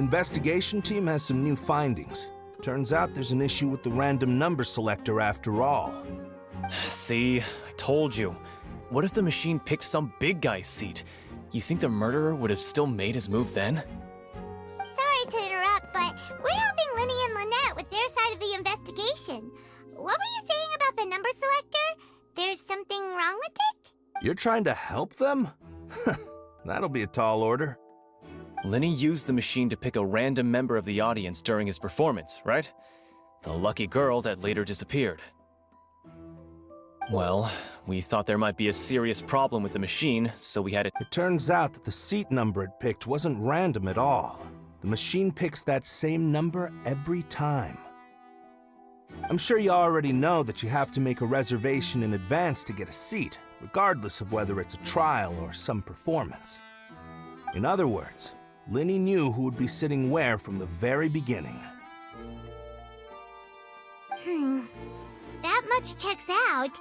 investigation team has some new findings. Turns out there's an issue with the random number selector after all. See, I told you. What if the machine picked some big guy's seat? You think the murderer would have still made his move then? Sorry to interrupt, but we're helping Linny and Lynette with their side of the investigation. What were you saying about the number selector? There's something wrong with it? You're trying to help them? That'll be a tall order. Linny used the machine to pick a random member of the audience during his performance, right? The lucky girl that later disappeared. Well, we thought there might be a serious problem with the machine, so we had it. It turns out that the seat number it picked wasn't random at all. The machine picks that same number every time. I'm sure you already know that you have to make a reservation in advance to get a seat, regardless of whether it's a trial or some performance. In other words, Linny knew who would be sitting where from the very beginning. That much checks out.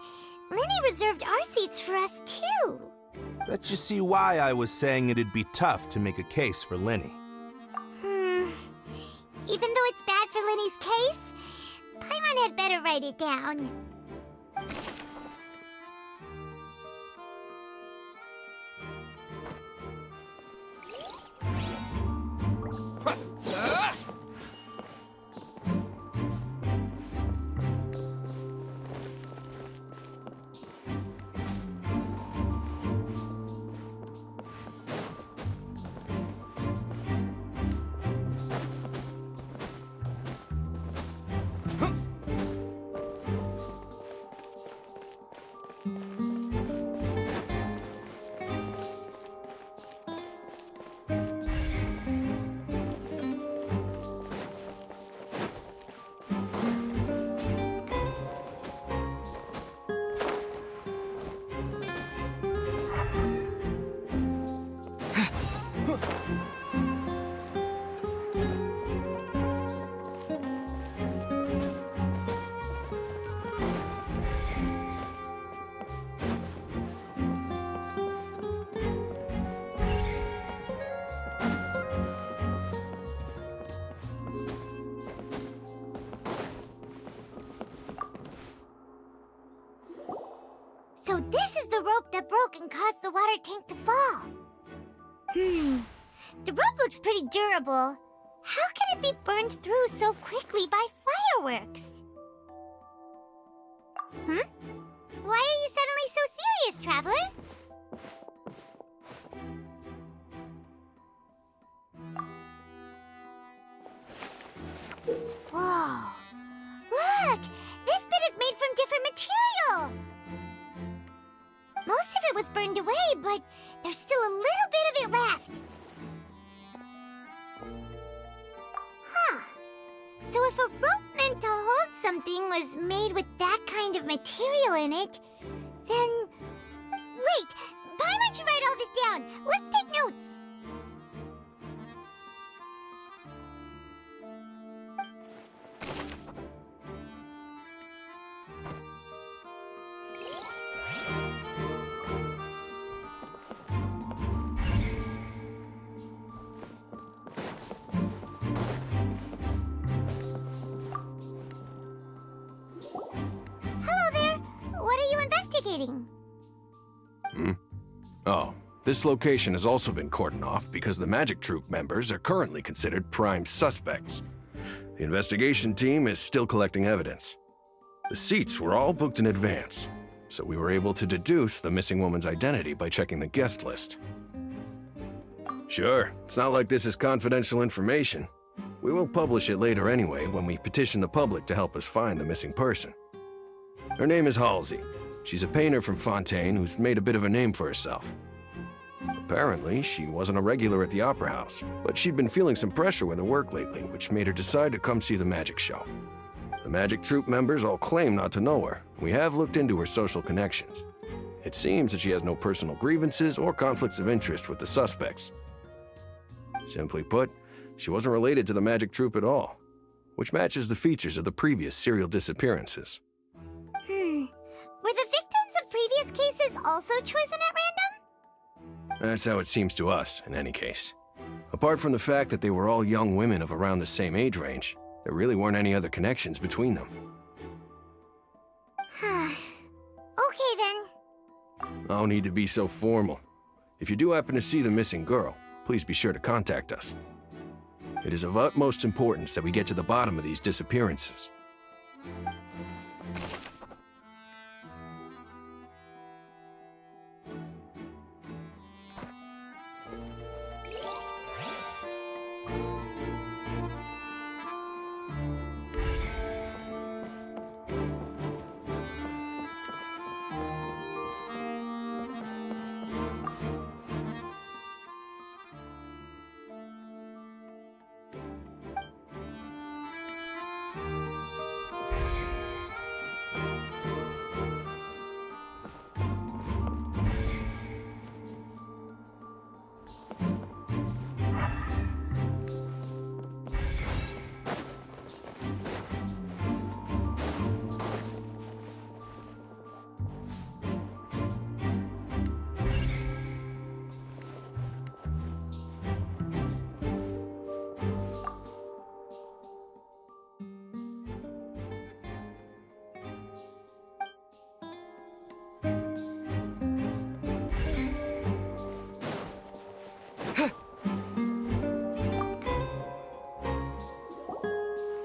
Linny reserved our seats for us, too. Bet you see why I was saying it'd be tough to make a case for Linny. Even though it's bad for Linny's case, Paimon had better write it down. So this is the rope that broke and caused the water tank to fall. The rope looks pretty durable. How can it be burned through so quickly by fireworks? Why are you suddenly so serious, Traveler? Whoa! Look! This bit is made from different material! Most of it was burned away, but there's still a little bit of it left. So if a rope meant to hold something was made with that kind of material in it, then... Wait! Paimon should write all this down! Let's take notes! Oh, this location has also been cordoned off because the Magic Troupe members are currently considered prime suspects. The investigation team is still collecting evidence. The seats were all booked in advance, so we were able to deduce the missing woman's identity by checking the guest list. Sure, it's not like this is confidential information. We will publish it later anyway when we petition the public to help us find the missing person. Her name is Halsey. She's a painter from Fontaine who's made a bit of a name for herself. Apparently, she wasn't a regular at the Opera House, but she'd been feeling some pressure with her work lately, which made her decide to come see the magic show. The Magic Troupe members all claim not to know her. We have looked into her social connections. It seems that she has no personal grievances or conflicts of interest with the suspects. Simply put, she wasn't related to the Magic Troupe at all, which matches the features of the previous serial disappearances. Were the victims of previous cases also chosen at random? That's how it seems to us, in any case. Apart from the fact that they were all young women of around the same age range, there really weren't any other connections between them. Okay then. No need to be so formal. If you do happen to see the missing girl, please be sure to contact us. It is of utmost importance that we get to the bottom of these disappearances.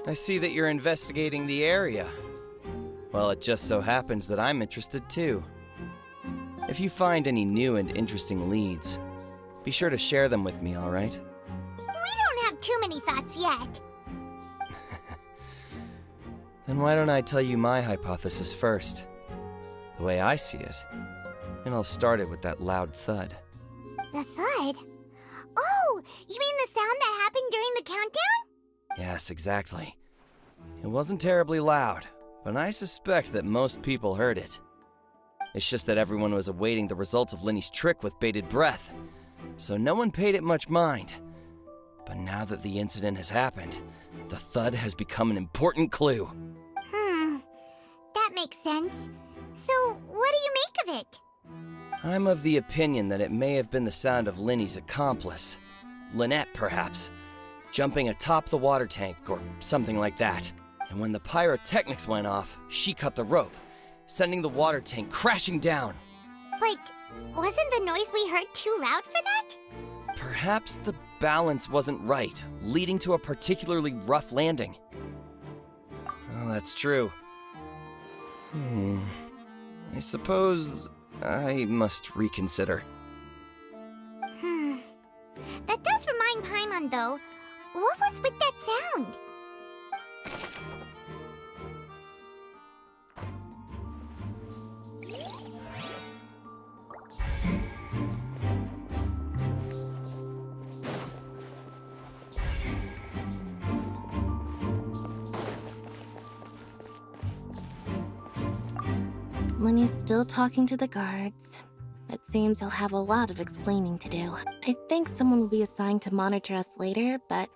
I see that you're investigating the area. Well, it just so happens that I'm interested too. If you find any new and interesting leads, be sure to share them with me, all right? We don't have too many thoughts yet. Then why don't I tell you my hypothesis first? The way I see it. And I'll start it with that loud thud. The thud? Oh, you mean the sound that happened during the countdown? Yes, exactly. It wasn't terribly loud, but I suspect that most people heard it. It's just that everyone was awaiting the results of Lenny's trick with bated breath, so no one paid it much mind. But now that the incident has happened, the thud has become an important clue. That makes sense. So, what do you make of it? I'm of the opinion that it may have been the sound of Lenny's accomplice, Lynette perhaps, jumping atop the water tank or something like that. And when the pyrotechnics went off, she cut the rope, sending the water tank crashing down. But wasn't the noise we heard too loud for that? Perhaps the balance wasn't right, leading to a particularly rough landing. Oh, that's true. I suppose I must reconsider. That does remind Paimon, though. What was with that sound? Lenny's still talking to the guards. It seems he'll have a lot of explaining to do. I think someone will be assigned to monitor us later, but...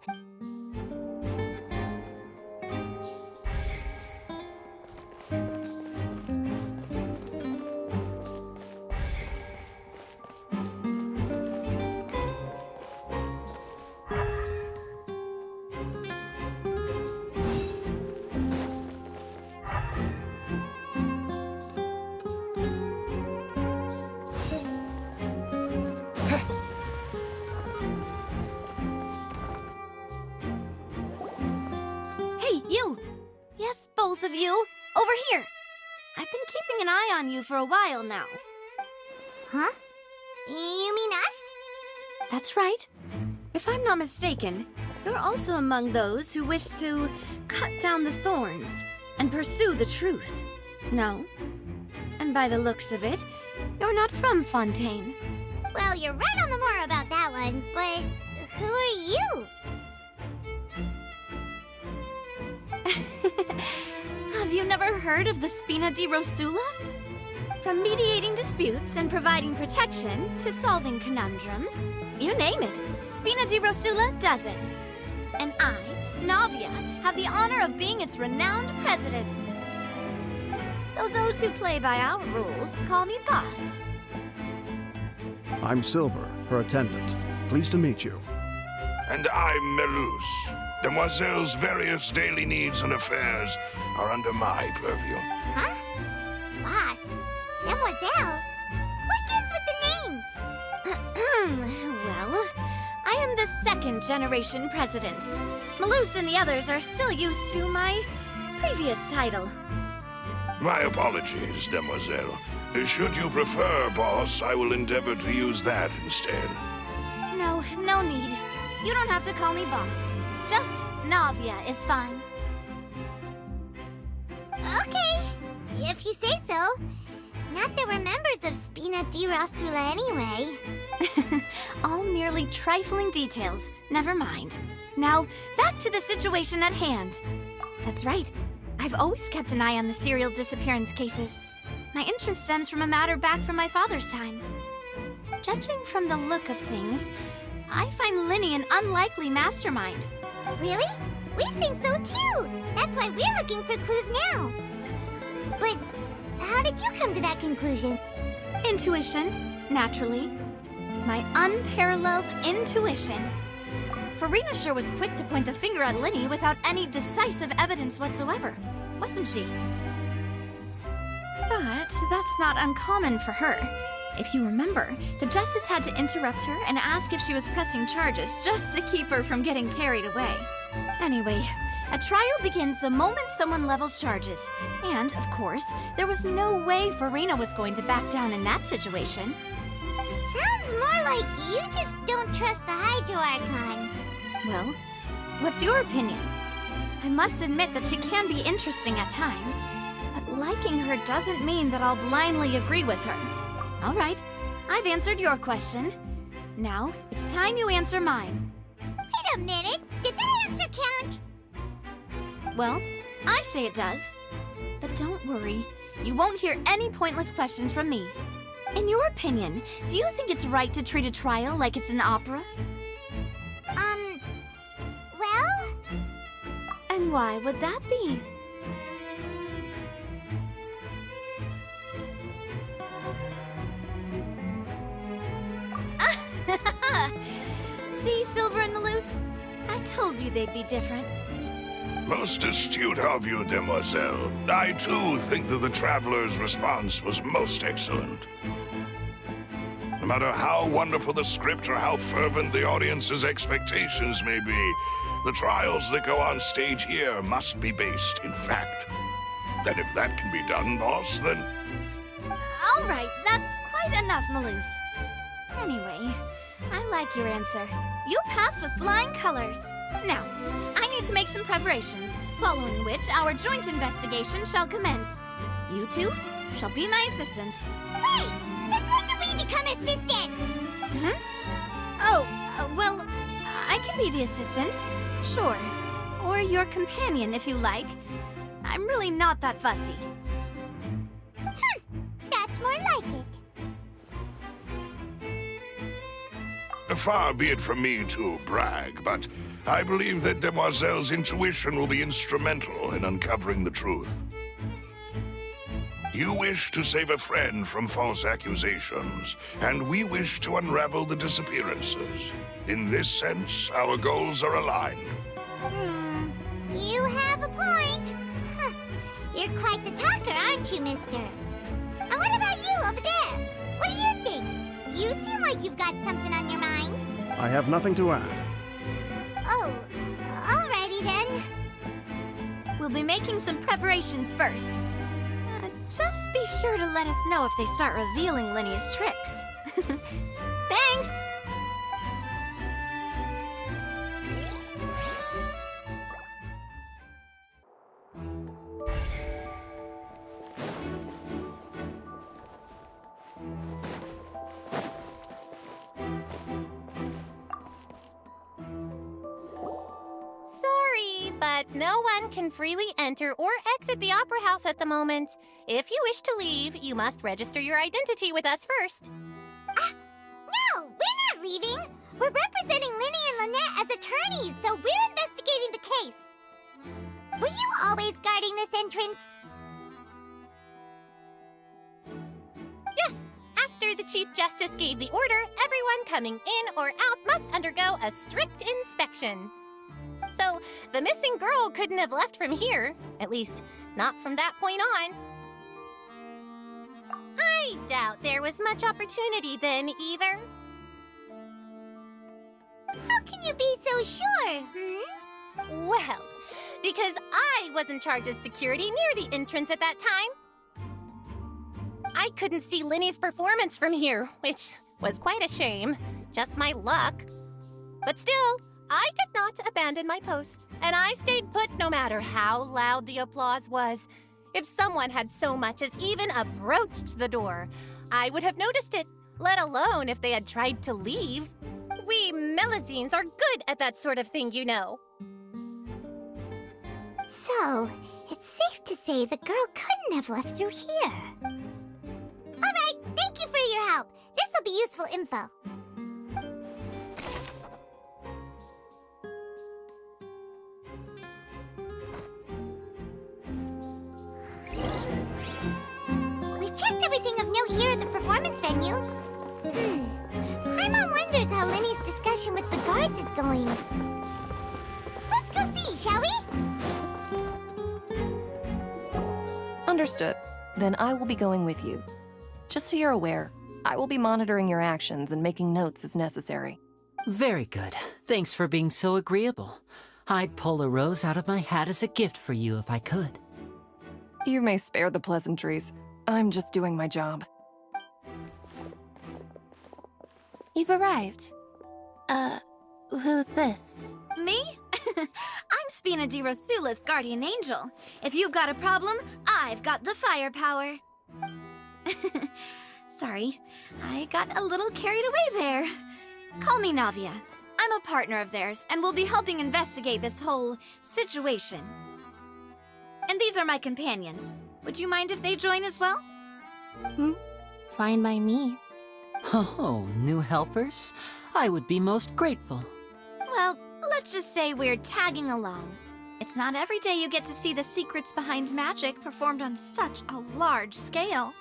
Hey, you! Yes, both of you! Over here! I've been keeping an eye on you for a while now. Huh? You mean us? That's right. If I'm not mistaken, you're also among those who wish to cut down the thorns and pursue the truth. No? And by the looks of it, you're not from Fontaine. Well, you're right on the more about that one, but who are you? Have you never heard of the Spina di Rosula? From mediating disputes and providing protection to solving conundrums, you name it, Spina di Rosula does it. And I, Navia, have the honor of being its renowned president. Though those who play by our rules call me boss. I'm Silver, her attendant. Pleased to meet you. And I'm Melus. Demoiselle's various daily needs and affairs are under my purview. Huh? Boss? Demoiselle? What gives with the names? Well, I am the second generation president. Malus and the others are still used to my previous title. My apologies, Demoiselle. Should you prefer, boss, I will endeavor to use that instead. No, no need. You don't have to call me boss. Just Navia is fine. Okay, if you say so. Not that we're members of Spina di Rosula anyway. All merely trifling details. Never mind. Now, back to the situation at hand. That's right. I've always kept an eye on the serial disappearance cases. My interest stems from a matter back from my father's time. Judging from the look of things, I find Linny an unlikely mastermind. Really? We think so too! That's why we're looking for clues now. But how did you come to that conclusion? Intuition, naturally. My unparalleled intuition. Farina sure was quick to point the finger at Linny without any decisive evidence whatsoever, wasn't she? But that's not uncommon for her. If you remember, the justice had to interrupt her and ask if she was pressing charges just to keep her from getting carried away. Anyway, a trial begins the moment someone levels charges. And, of course, there was no way Farina was going to back down in that situation. Sounds more like you just don't trust the Hydro Archon. Well, what's your opinion? I must admit that she can be interesting at times, but liking her doesn't mean that I'll blindly agree with her. All right, I've answered your question. Now, it's time you answer mine. Wait a minute, did that answer count? Well, I say it does. But don't worry, you won't hear any pointless questions from me. In your opinion, do you think it's right to treat a trial like it's an opera? Well? And why would that be? See, Silver and Malus? I told you they'd be different. Most astute of you, Demoiselle. I, too, think that the Traveler's response was most excellent. No matter how wonderful the script or how fervent the audience's expectations may be, the trials that go on stage here must be based in fact. And if that can be done, boss, then... All right, that's quite enough, Malus. Anyway, I like your answer. You pass with flying colors. Now, I need to make some preparations, following which our joint investigation shall commence. You two shall be my assistants. Wait! Since when did we become assistants? Oh, well, I can be the assistant, sure. Or your companion, if you like. I'm really not that fussy. That's more like it. Far be it from me to brag, but I believe that Demoiselle's intuition will be instrumental in uncovering the truth. You wish to save a friend from false accusations, and we wish to unravel the disappearances. In this sense, our goals are aligned. You have a point. Huh. You're quite the talker, aren't you, mister? And what about you over there? What do you think? You seem like you've got something on your mind. I have nothing to add. Oh, alrighty then. We'll be making some preparations first. Just be sure to let us know if they start revealing Linny's tricks. Thanks! Sorry, but no one can freely enter or exit the Opera House at the moment. If you wish to leave, you must register your identity with us first. No, we're not leaving. We're representing Linny and Lynette as attorneys, so we're investigating the case. Were you always guarding this entrance? Yes, after the Chief Justice gave the order everyone coming in or out must undergo a strict inspection. So, the missing girl couldn't have left from here, at least, not from that point on. I doubt there was much opportunity then, either. How can you be so sure, Well, because I was in charge of security near the entrance at that time. I couldn't see Linny's performance from here, which was quite a shame. Just my luck. But still, I did not abandon my post, and I stayed put no matter how loud the applause was. If someone had so much as even approached the door, I would have noticed it, let alone if they had tried to leave. We Melusines are good at that sort of thing, you know. So, it's safe to say the girl couldn't have left through here. All right, thank you for your help. This will be useful info. We've checked everything of note here at the performance venue. Paimon wonders how Lenny's discussion with the guards is going. Let's go see, shall we? Understood. Then I will be going with you. Just so you're aware, I will be monitoring your actions and making notes as necessary. Very good. Thanks for being so agreeable. I'd pull a rose out of my hat as a gift for you if I could. You may spare the pleasantries. I'm just doing my job. You've arrived. Who's this? Me? I'm Spina di Rosula's guardian angel. If you've got a problem, I've got the firepower. Sorry, I got a little carried away there. Call me Navia. I'm a partner of theirs, and will be helping investigate this whole situation. And these are my companions. Would you mind if they join as well? Fine by me. Oh, new helpers? I would be most grateful. Well, let's just say we're tagging along. It's not every day you get to see the secrets behind magic performed on such a large scale.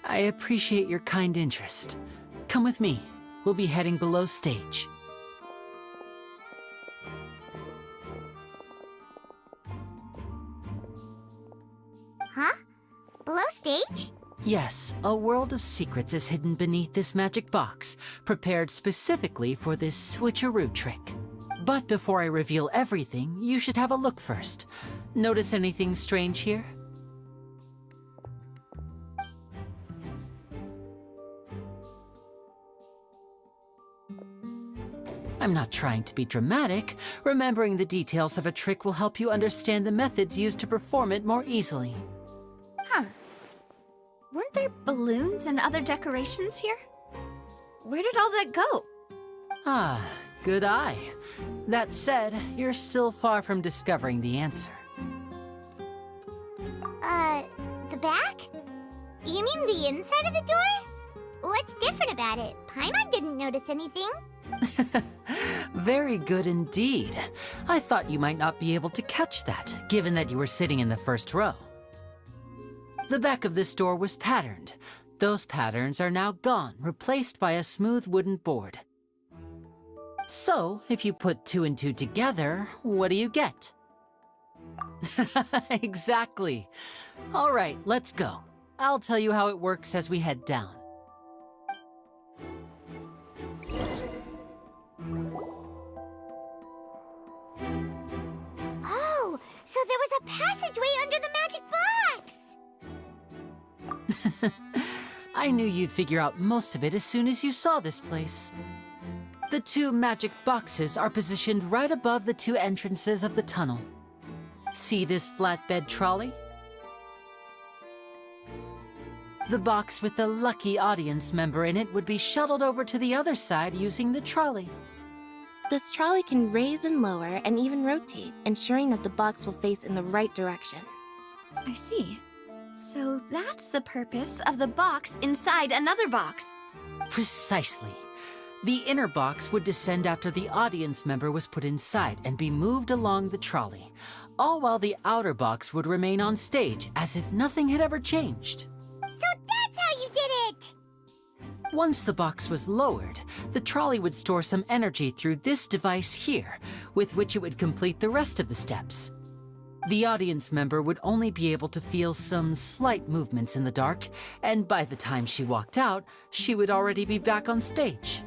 I appreciate your kind interest. Come with me. We'll be heading below stage. Huh? Below stage? Yes, a world of secrets is hidden beneath this magic box, prepared specifically for this switcheroo trick. But before I reveal everything, you should have a look first. Notice anything strange here? I'm not trying to be dramatic. Remembering the details of a trick will help you understand the methods used to perform it more easily. Huh. Weren't there balloons and other decorations here? Where did all that go? Ah, good eye. That said, you're still far from discovering the answer. The back? You mean the inside of the door? What's different about it? Paimon didn't notice anything. Very good indeed. I thought you might not be able to catch that, given that you were sitting in the first row. The back of this door was patterned. Those patterns are now gone, replaced by a smooth wooden board. So, if you put 2 and 2 together, what do you get? Exactly. All right, let's go. I'll tell you how it works as we head down. Oh, so there was a passageway under the magic box! I knew you'd figure out most of it as soon as you saw this place. The 2 magic boxes are positioned right above the 2 entrances of the tunnel. See this flatbed trolley? The box with the lucky audience member in it would be shuttled over to the other side using the trolley. This trolley can raise and lower and even rotate, ensuring that the box will face in the right direction. I see. So that's the purpose of the box inside another box. Precisely. The inner box would descend after the audience member was put inside and be moved along the trolley, all while the outer box would remain on stage as if nothing had ever changed. So that's how you did it! Once the box was lowered, the trolley would store some energy through this device here, with which it would complete the rest of the steps. The audience member would only be able to feel some slight movements in the dark, and by the time she walked out, she would already be back on stage.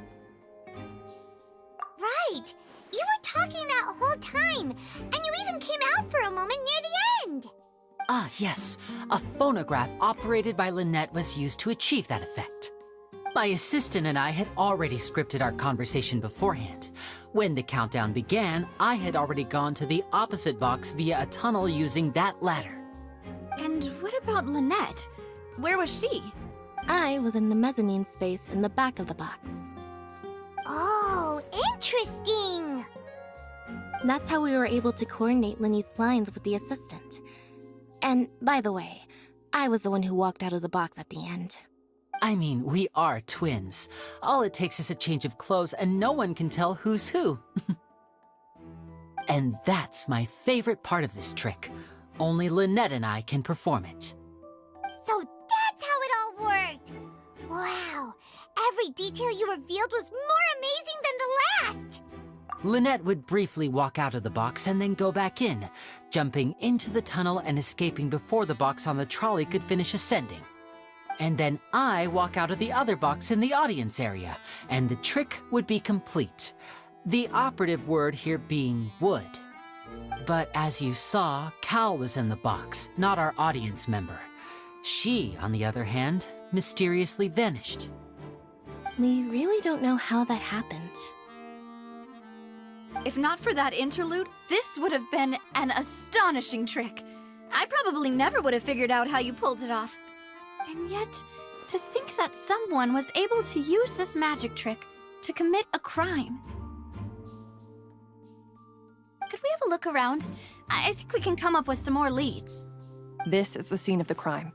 Right! You were talking that whole time, and you even came out for a moment near the end! Ah, yes. A phonograph operated by Lynette was used to achieve that effect. My assistant and I had already scripted our conversation beforehand. When the countdown began, I had already gone to the opposite box via a tunnel using that ladder. And what about Lynette? Where was she? I was in the mezzanine space in the back of the box. Oh, interesting! That's how we were able to coordinate Linny's lines with the assistant. And, by the way, I was the one who walked out of the box at the end. I mean, we are twins. All it takes is a change of clothes and no one can tell who's who. And that's my favorite part of this trick. Only Lynette and I can perform it. So that's how it all worked! Wow, every detail you revealed was more amazing than the last! Lynette would briefly walk out of the box and then go back in, jumping into the tunnel and escaping before the box on the trolley could finish ascending. And then I walk out of the other box in the audience area, and the trick would be complete. The operative word here being would. But as you saw, Cal was in the box, not our audience member. She, on the other hand, mysteriously vanished. We really don't know how that happened. If not for that interlude, this would have been an astonishing trick. I probably never would have figured out how you pulled it off. And yet, to think that someone was able to use this magic trick to commit a crime. Could we have a look around? I think we can come up with some more leads. This is the scene of the crime,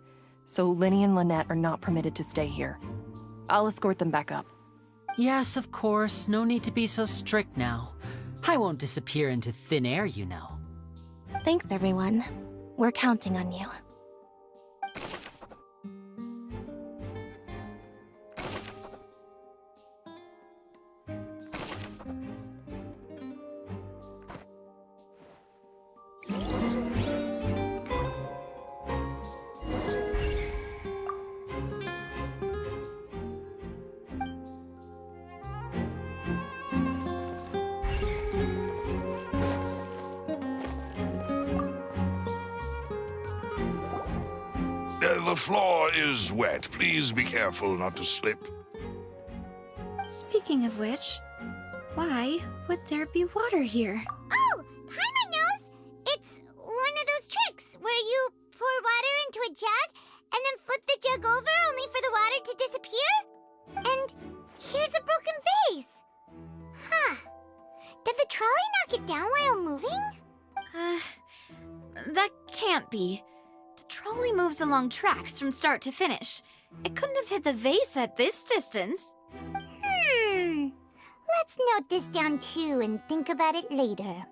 so Linny and Lynette are not permitted to stay here. I'll escort them back up. Yes, of course. No need to be so strict now. I won't disappear into thin air, you know. Thanks, everyone. We're counting on you. The floor is wet. Please be careful not to slip. Speaking of which, why would there be water here? Oh, Paimon knows! It's one of those tricks where you pour water into a jug and then flip the jug over only for the water to disappear? And here's a broken vase! Huh. Did the trolley knock it down while moving? That can't be. The trolley moves along tracks from start to finish. It couldn't have hit the vase at this distance. Let's note this down too and think about it later.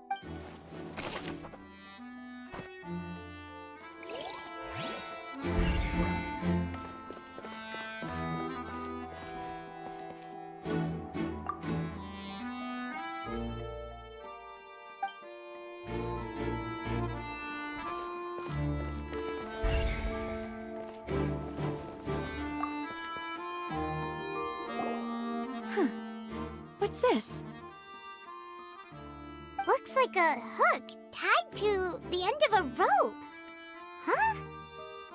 What's this? Looks like a hook tied to the end of a rope. Huh?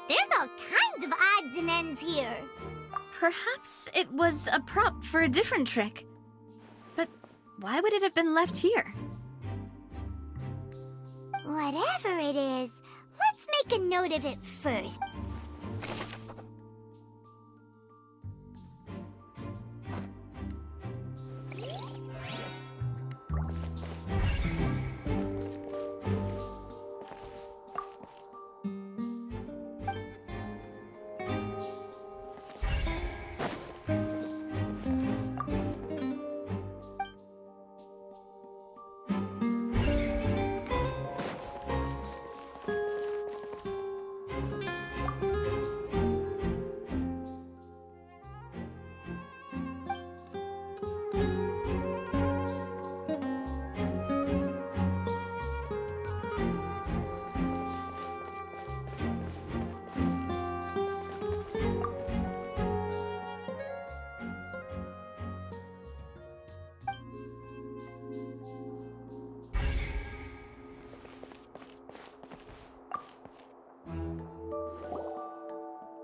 There's all kinds of odds and ends here. Perhaps it was a prop for a different trick. But why would it have been left here? Whatever it is, let's make a note of it first.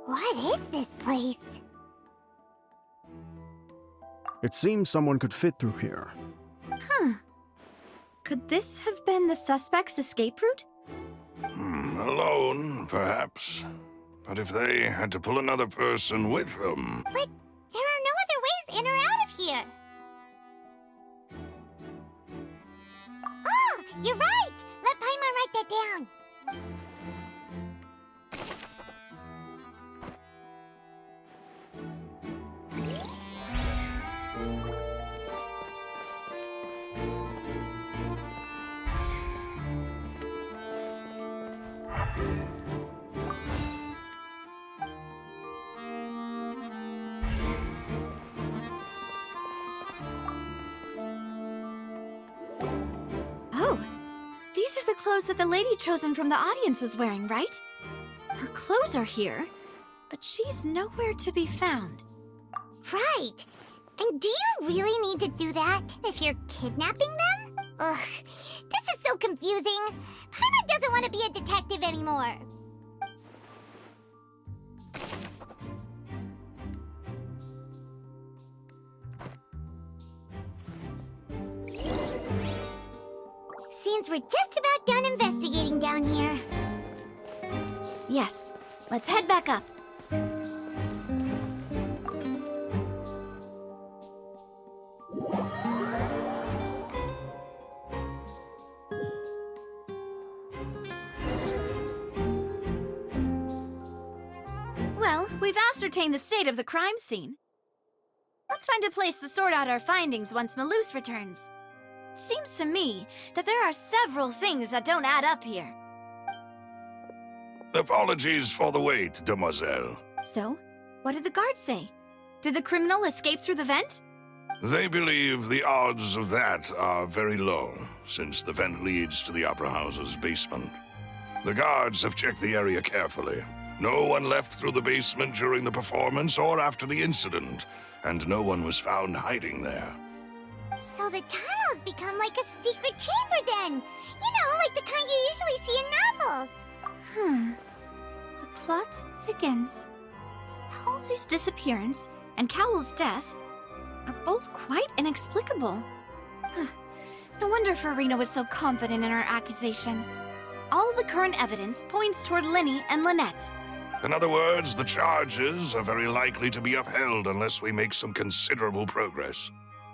What is this place? It seems someone could fit through here. Huh. Could this have been the suspect's escape route? Alone, perhaps. But if they had to pull another person with them... But there are no other ways in or out of here. Oh, you're right! Let Paimon write that down. Oh, these are the clothes that the lady chosen from the audience was wearing, right? Her clothes are here, but she's nowhere to be found. Right. And do you really need to do that if you're kidnapping them? Ugh, this is so confusing. Paimon doesn't want to be a detective anymore. Seems we're just about done investigating down here. Yes, let's head back up. Well, we've ascertained the state of the crime scene. Let's find a place to sort out our findings once Malus returns. It seems to me that there are several things that don't add up here. Apologies for the wait, demoiselle. So, what did the guards say? Did the criminal escape through the vent? They believe the odds of that are very low, since the vent leads to the Opera House's basement. The guards have checked the area carefully. No one left through the basement during the performance or after the incident, and no one was found hiding there. So the tunnels become like a secret chamber then! You know, like the kind you usually see in novels! The plot thickens. Halsey's disappearance and Cowell's death are both quite inexplicable. No wonder Farina was so confident in her accusation. All the current evidence points toward Linny and Lynette. In other words, the charges are very likely to be upheld unless we make some considerable progress.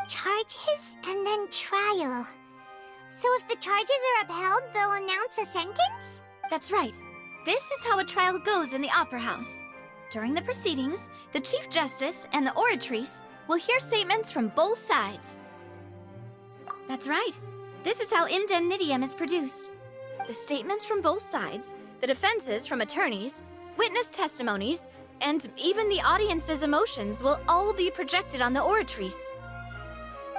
Charges and then trial. So if the charges are upheld, they'll announce a sentence? That's right. This is how a trial goes in the Opera House. During the proceedings, the Chief Justice and the Oratrice will hear statements from both sides. That's right. This is how indemnitium is produced. The statements from both sides, the defenses from attorneys, witness testimonies, and even the audience's emotions will all be projected on the Oratrice.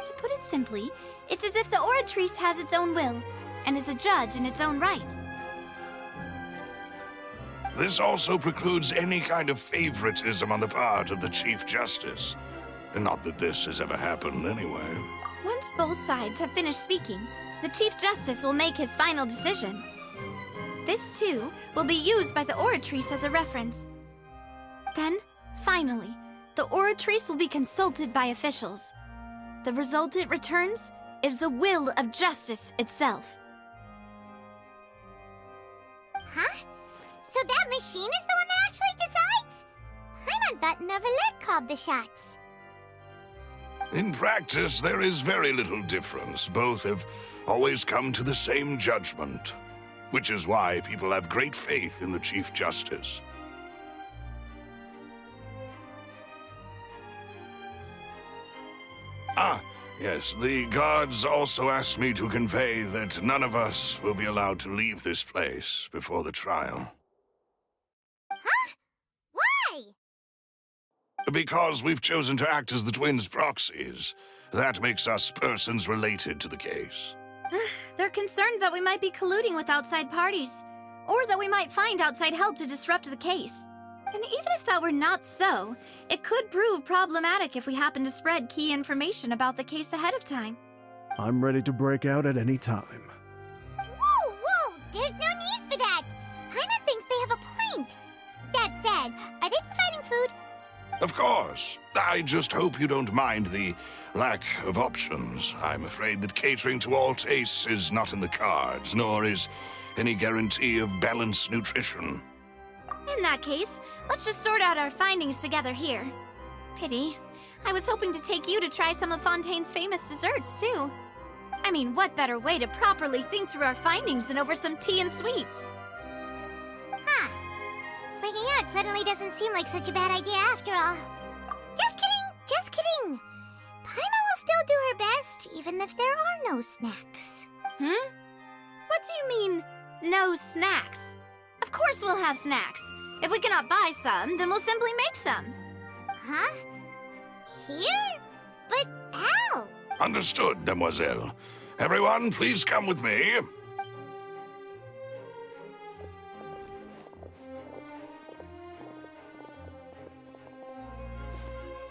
To put it simply, it's as if the Oratrice has its own will and is a judge in its own right. This also precludes any kind of favoritism on the part of the Chief Justice. Not that this has ever happened anyway. Once both sides have finished speaking, the Chief Justice will make his final decision. This, too, will be used by the Oratrice as a reference. Then, finally, the Oratrice will be consulted by officials. The result it returns is the will of justice itself. Huh? So that machine is the one that actually decides? Paimon thought Neverlet called the shots. In practice, there is very little difference. Both have always come to the same judgment, which is why people have great faith in the Chief Justice. Ah, yes, the guards also asked me to convey that none of us will be allowed to leave this place before the trial. Huh? Why? Because we've chosen to act as the twins' proxies. That makes us persons related to the case. They're concerned that we might be colluding with outside parties, or that we might find outside help to disrupt the case. And even if that were not so, it could prove problematic if we happen to spread key information about the case ahead of time. I'm ready to break out at any time. Whoa, there's no need for that! Paimon thinks they have a point. That said, Are they providing food? Of course. I just hope you don't mind the lack of options. I'm afraid that catering to all tastes is not in the cards, nor is any guarantee of balanced nutrition. In that case, let's just sort out our findings together here. Pity. I was hoping to take you to try some of Fontaine's famous desserts, too. I mean, what better way to properly think through our findings than over some tea and sweets? Huh. Breaking out suddenly doesn't seem like such a bad idea after all. Just kidding, just kidding. Paimon will still do her best, even if there are no snacks. What do you mean, no snacks? Of course we'll have snacks. If we cannot buy some, then we'll simply make some. Huh? Here? But how? Understood, Demoiselle. Everyone, please come with me.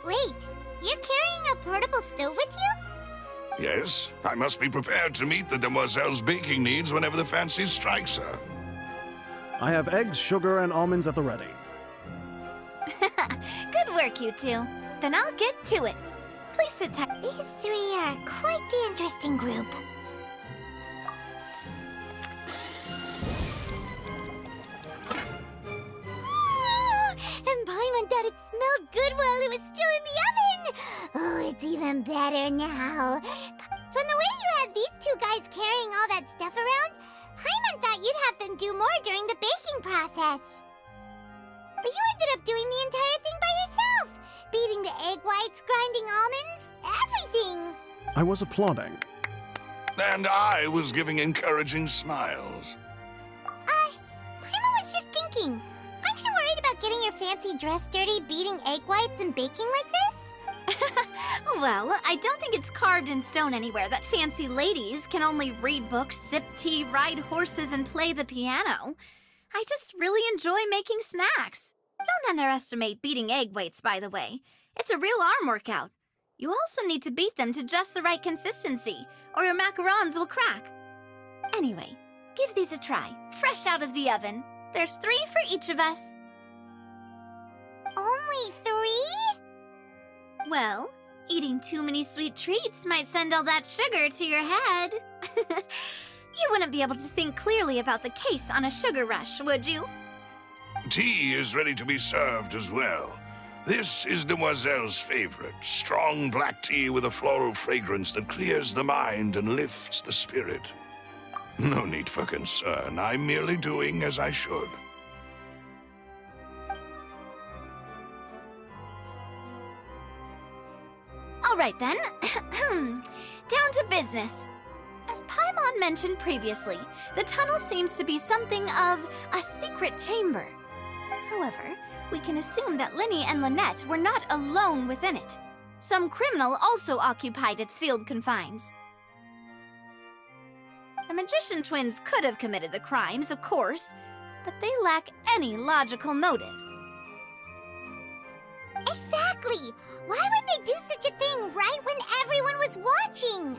Wait, you're carrying a portable stove with you? Yes, I must be prepared to meet the Demoiselle's baking needs whenever the fancy strikes her. I have eggs, sugar, and almonds at the ready. Good work, you two. Then I'll get to it. Please sit tight. These three are quite the interesting group. And Paimon thought it smelled good while it was still in the oven. Oh, it's even better now. From the way you had these two guys carrying all that stuff around, Paimon thought you'd have them do more during the baking process. But you ended up doing the entire thing by yourself. Beating the egg whites, grinding almonds, everything. I was applauding. And I was giving encouraging smiles. Paimon was just thinking, aren't you worried about getting your fancy dress dirty beating egg whites and baking like this? Well, I don't think it's carved in stone anywhere that fancy ladies can only read books, sip tea, ride horses, and play the piano. I just really enjoy making snacks. Don't underestimate beating egg whites, by the way. It's a real arm workout. You also need to beat them to just the right consistency, or your macarons will crack. Anyway, give these a try, fresh out of the oven. There's 3 for each of us. Only 3? Well, eating too many sweet treats might send all that sugar to your head. You wouldn't be able to think clearly about the case on a sugar rush, would you? Tea is ready to be served as well. This is Demoiselle's favorite, strong black tea with a floral fragrance that clears the mind and lifts the spirit. No need for concern. I'm merely doing as I should. All right then. Down to business. As Paimon mentioned previously, the tunnel seems to be something of a secret chamber. However, we can assume that Linny and Lynette were not alone within it. Some criminal also occupied its sealed confines. The magician twins could have committed the crimes, of course, but they lack any logical motive. Exactly! Why would they do such a thing right when everyone was watching?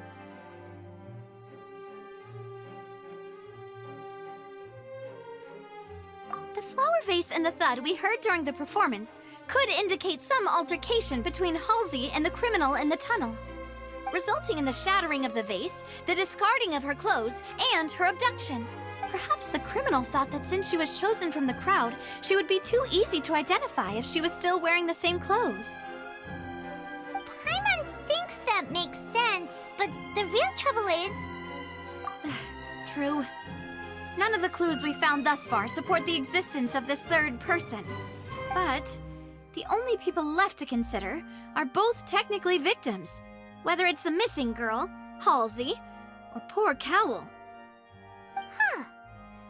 The flower vase and the thud we heard during the performance could indicate some altercation between Halsey and the criminal in the tunnel, resulting in the shattering of the vase, the discarding of her clothes, and her abduction. Perhaps the criminal thought that since she was chosen from the crowd, she would be too easy to identify if she was still wearing the same clothes. Paimon thinks that makes sense, but the real trouble is... True. None of the clues we found thus far support the existence of this third person. But the only people left to consider are both technically victims, whether it's the missing girl, Halsey, or poor Cowell. Huh.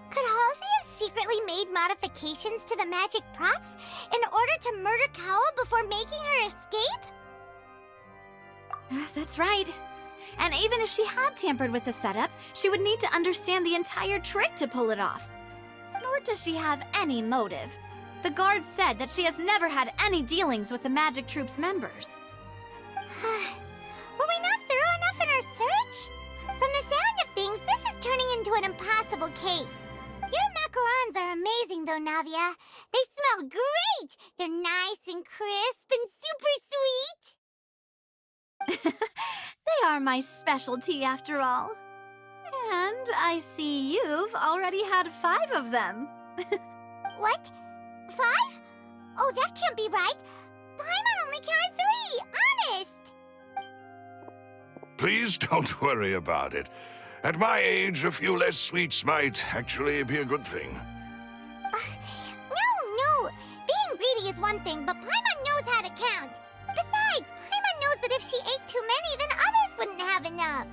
Could Halsey have secretly made modifications to the magic props in order to murder Cowell before making her escape? That's right. And even if she had tampered with the setup, she would need to understand the entire trick to pull it off. Nor does she have any motive. The guards said that she has never had any dealings with the magic troop's members. Were we not thorough enough in our search? From the sound of things, this is turning into an impossible case. Your macaron macarons are amazing, though, Navia. They smell great! They're nice and crisp and super sweet! They are my specialty, after all. And I see you've already had 5 of them. What? 5? Oh, that can't be right. Paimon only counted 3, honest! Please don't worry about it. At my age, a few less sweets might actually be a good thing. No. Being greedy is one thing, but Paimon knows how to count. Besides, Paimon knows that if she ate too many, then others wouldn't have enough.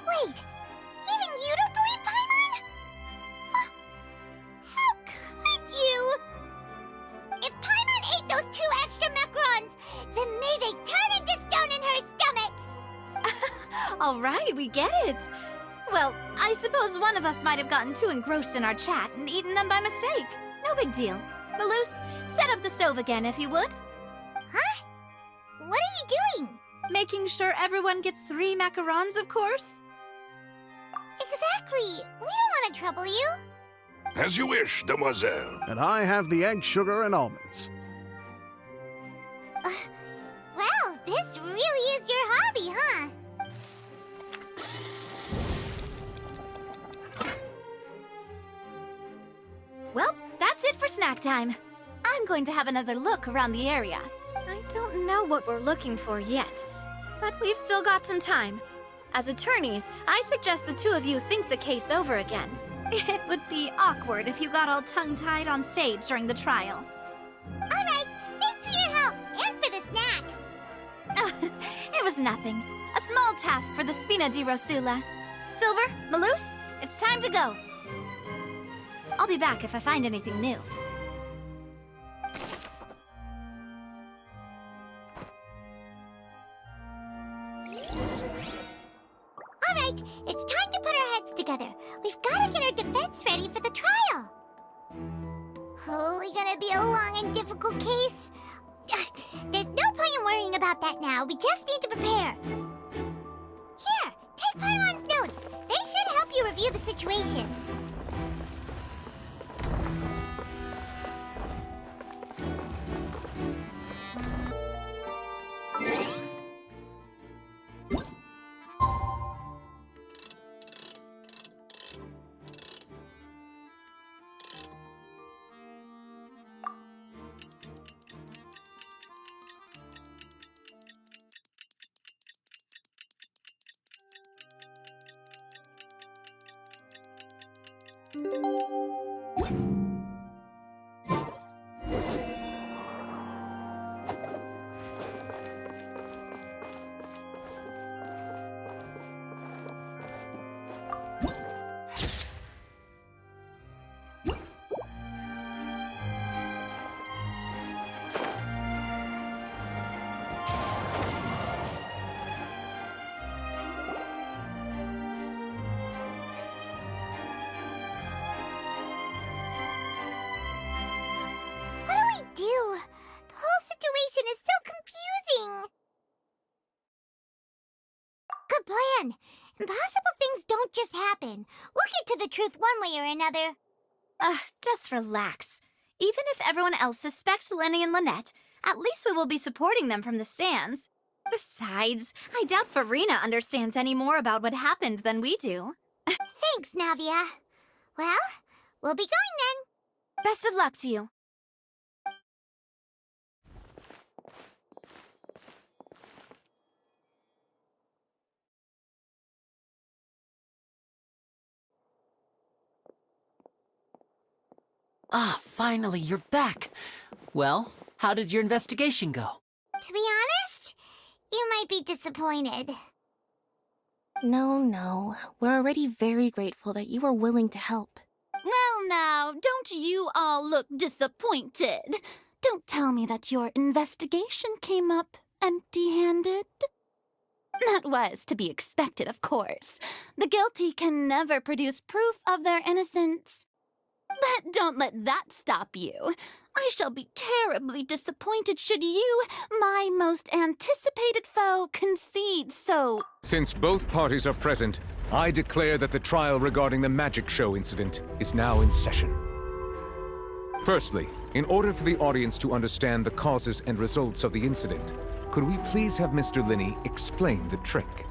Wait, even you don't believe Paimon? How could you? If Paimon ate those 2 extra macarons, then may they turn into stone in her stomach! All right, we get it. Well, I suppose one of us might have gotten too engrossed in our chat and eaten them by mistake. No big deal. Malus, set up the stove again if you would. Huh? What are you doing? Making sure everyone gets 3 macarons, of course. Exactly. We don't want to trouble you. As you wish, demoiselle. And I have the egg, sugar, and almonds. Well, this really is your hobby, huh? Well, that's it for snack time. I'm going to have another look around the area. I don't know what we're looking for yet, but we've still got some time. As attorneys, I suggest the 2 of you think the case over again. It would be awkward if you got all tongue-tied on stage during the trial. All right, thanks for your help and for the snacks. It was nothing. A small task for the Spina di Rosula. Silver, Malus, it's time to go. I'll be back if I find anything new. All right, it's time to put our heads together. We've got to get our defense ready for the trial. Oh, it's gonna be a long and difficult case. There's no point in worrying about that now. We just need to prepare. Here, take Paimon's notes. They should help you review the situation. Impossible things don't just happen. We'll get to the truth one way or another. Just relax. Even if everyone else suspects Lenny and Lynette, at least we will be supporting them from the stands. Besides, I doubt Farina understands any more about what happened than we do. Thanks, Navia. Well, we'll be going then. Best of luck to you. Ah, finally, you're back. Well, how did your investigation go? To be honest, you might be disappointed. No. We're already very grateful that you were willing to help. Well now, don't you all look disappointed. Don't tell me that your investigation came up empty-handed. That was to be expected, of course. The guilty can never produce proof of their innocence. But don't let that stop you. I shall be terribly disappointed should you, my most anticipated foe, concede so... Since both parties are present, I declare that the trial regarding the magic show incident is now in session. Firstly, in order for the audience to understand the causes and results of the incident, could we please have Mr. Linney explain the trick?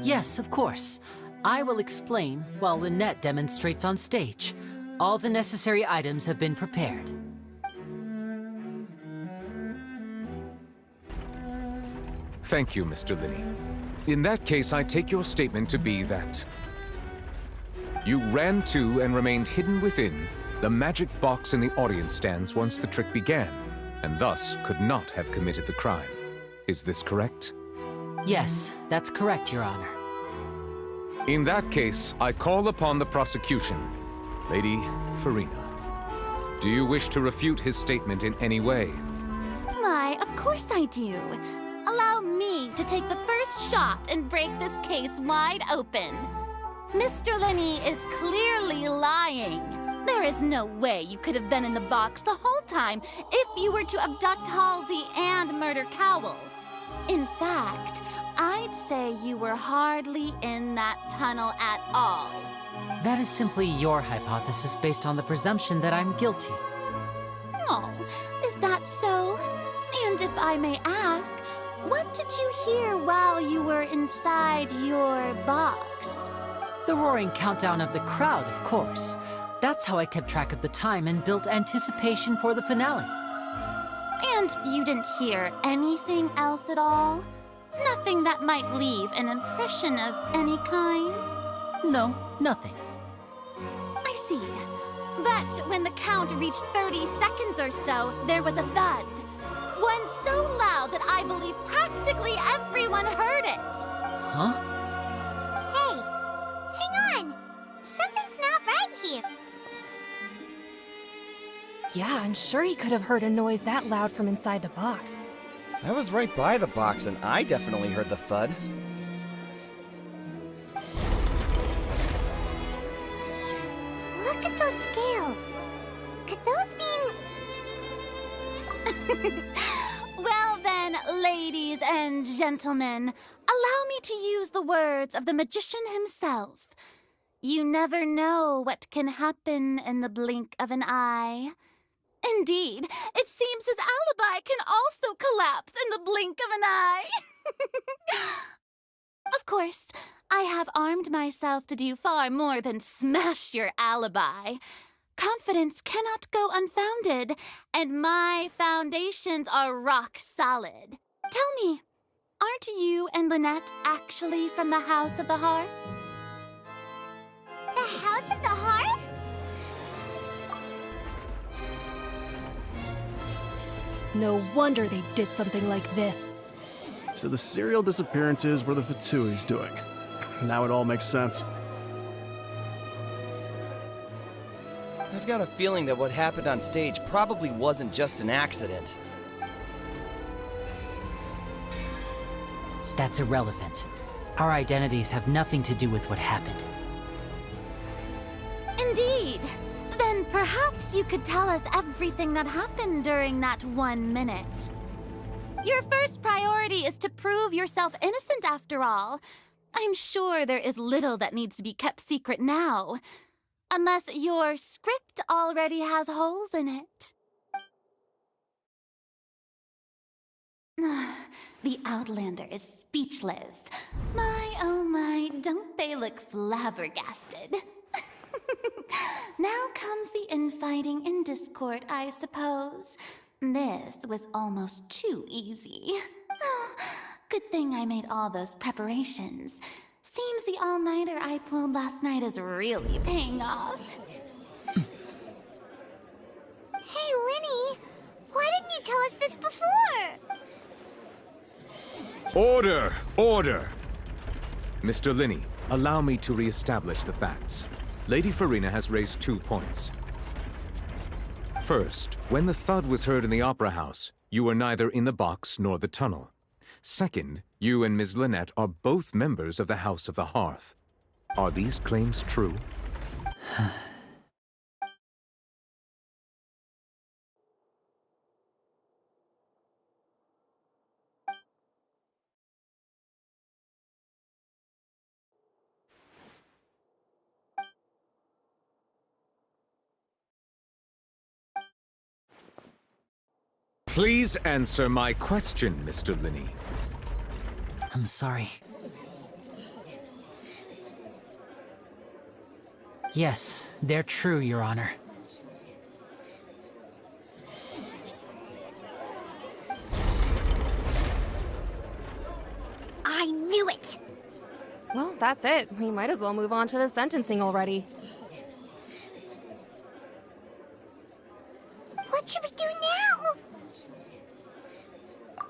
Yes, of course. I will explain while Lynette demonstrates on stage. All the necessary items have been prepared. Thank you, Mr. Linney. In that case, I take your statement to be that you ran to and remained hidden within the magic box in the audience stands once the trick began, and thus could not have committed the crime. Is this correct? Yes, that's correct, Your Honor. In that case, I call upon the prosecution. Lady Farina, do you wish to refute his statement in any way? Why, of course I do. Allow me to take the first shot and break this case wide open. Mr. Linney is clearly lying. There is no way you could have been in the box the whole time if you were to abduct Halsey and murder Cowell. In fact, I'd say you were hardly in that tunnel at all. That is simply your hypothesis based on the presumption that I'm guilty. Oh, is that so? And if I may ask, what did you hear while you were inside your box? The roaring countdown of the crowd, of course. That's how I kept track of the time and built anticipation for the finale. And you didn't hear anything else at all? Nothing that might leave an impression of any kind? No, nothing. I see. But when the count reached 30 seconds or so, there was a thud. One so loud that I believe practically everyone heard it. Huh? Hey, hang on. Something's not right here. Yeah, I'm sure he could have heard a noise that loud from inside the box. I was right by the box, and I definitely heard the thud. Look at those scales. Could those mean... Well then, ladies and gentlemen, allow me to use the words of the magician himself. You never know what can happen in the blink of an eye. Indeed, it seems his alibi can also collapse in the blink of an eye. Of course, I have armed myself to do far more than smash your alibi. Confidence cannot go unfounded, and my foundations are rock solid. Tell me, aren't you and Lynette actually from the House of the Hearth? The House of the Hearth? No wonder they did something like this. So the serial disappearances were the Fatsui's doing. Now it all makes sense. I've got a feeling that what happened on stage probably wasn't just an accident. That's irrelevant. Our identities have nothing to do with what happened. Indeed. Then perhaps you could tell us everything that happened during that 1 minute. Your first priority is to prove yourself innocent after all. I'm sure there is little that needs to be kept secret now. Unless your script already has holes in it. The Outlander is speechless. My, oh my, don't they look flabbergasted? Now comes the infighting and discord, I suppose. This was almost too easy. Good thing I made all those preparations. Seems the all-nighter I pulled last night is really paying off. Hey, Linny, why didn't you tell us this before? Order! Order! Mr. Linney, allow me to re-establish the facts. Lady Farina has raised 2 points. First, when the thud was heard in the Opera House, you were neither in the box nor the tunnel. Second, you and Ms. Lynette are both members of the House of the Hearth. Are these claims true? Please answer my question, Mr. Linney. I'm sorry. Yes, they're true, Your Honor. I knew it! Well, that's it. We might as well move on to the sentencing already. What should we do now?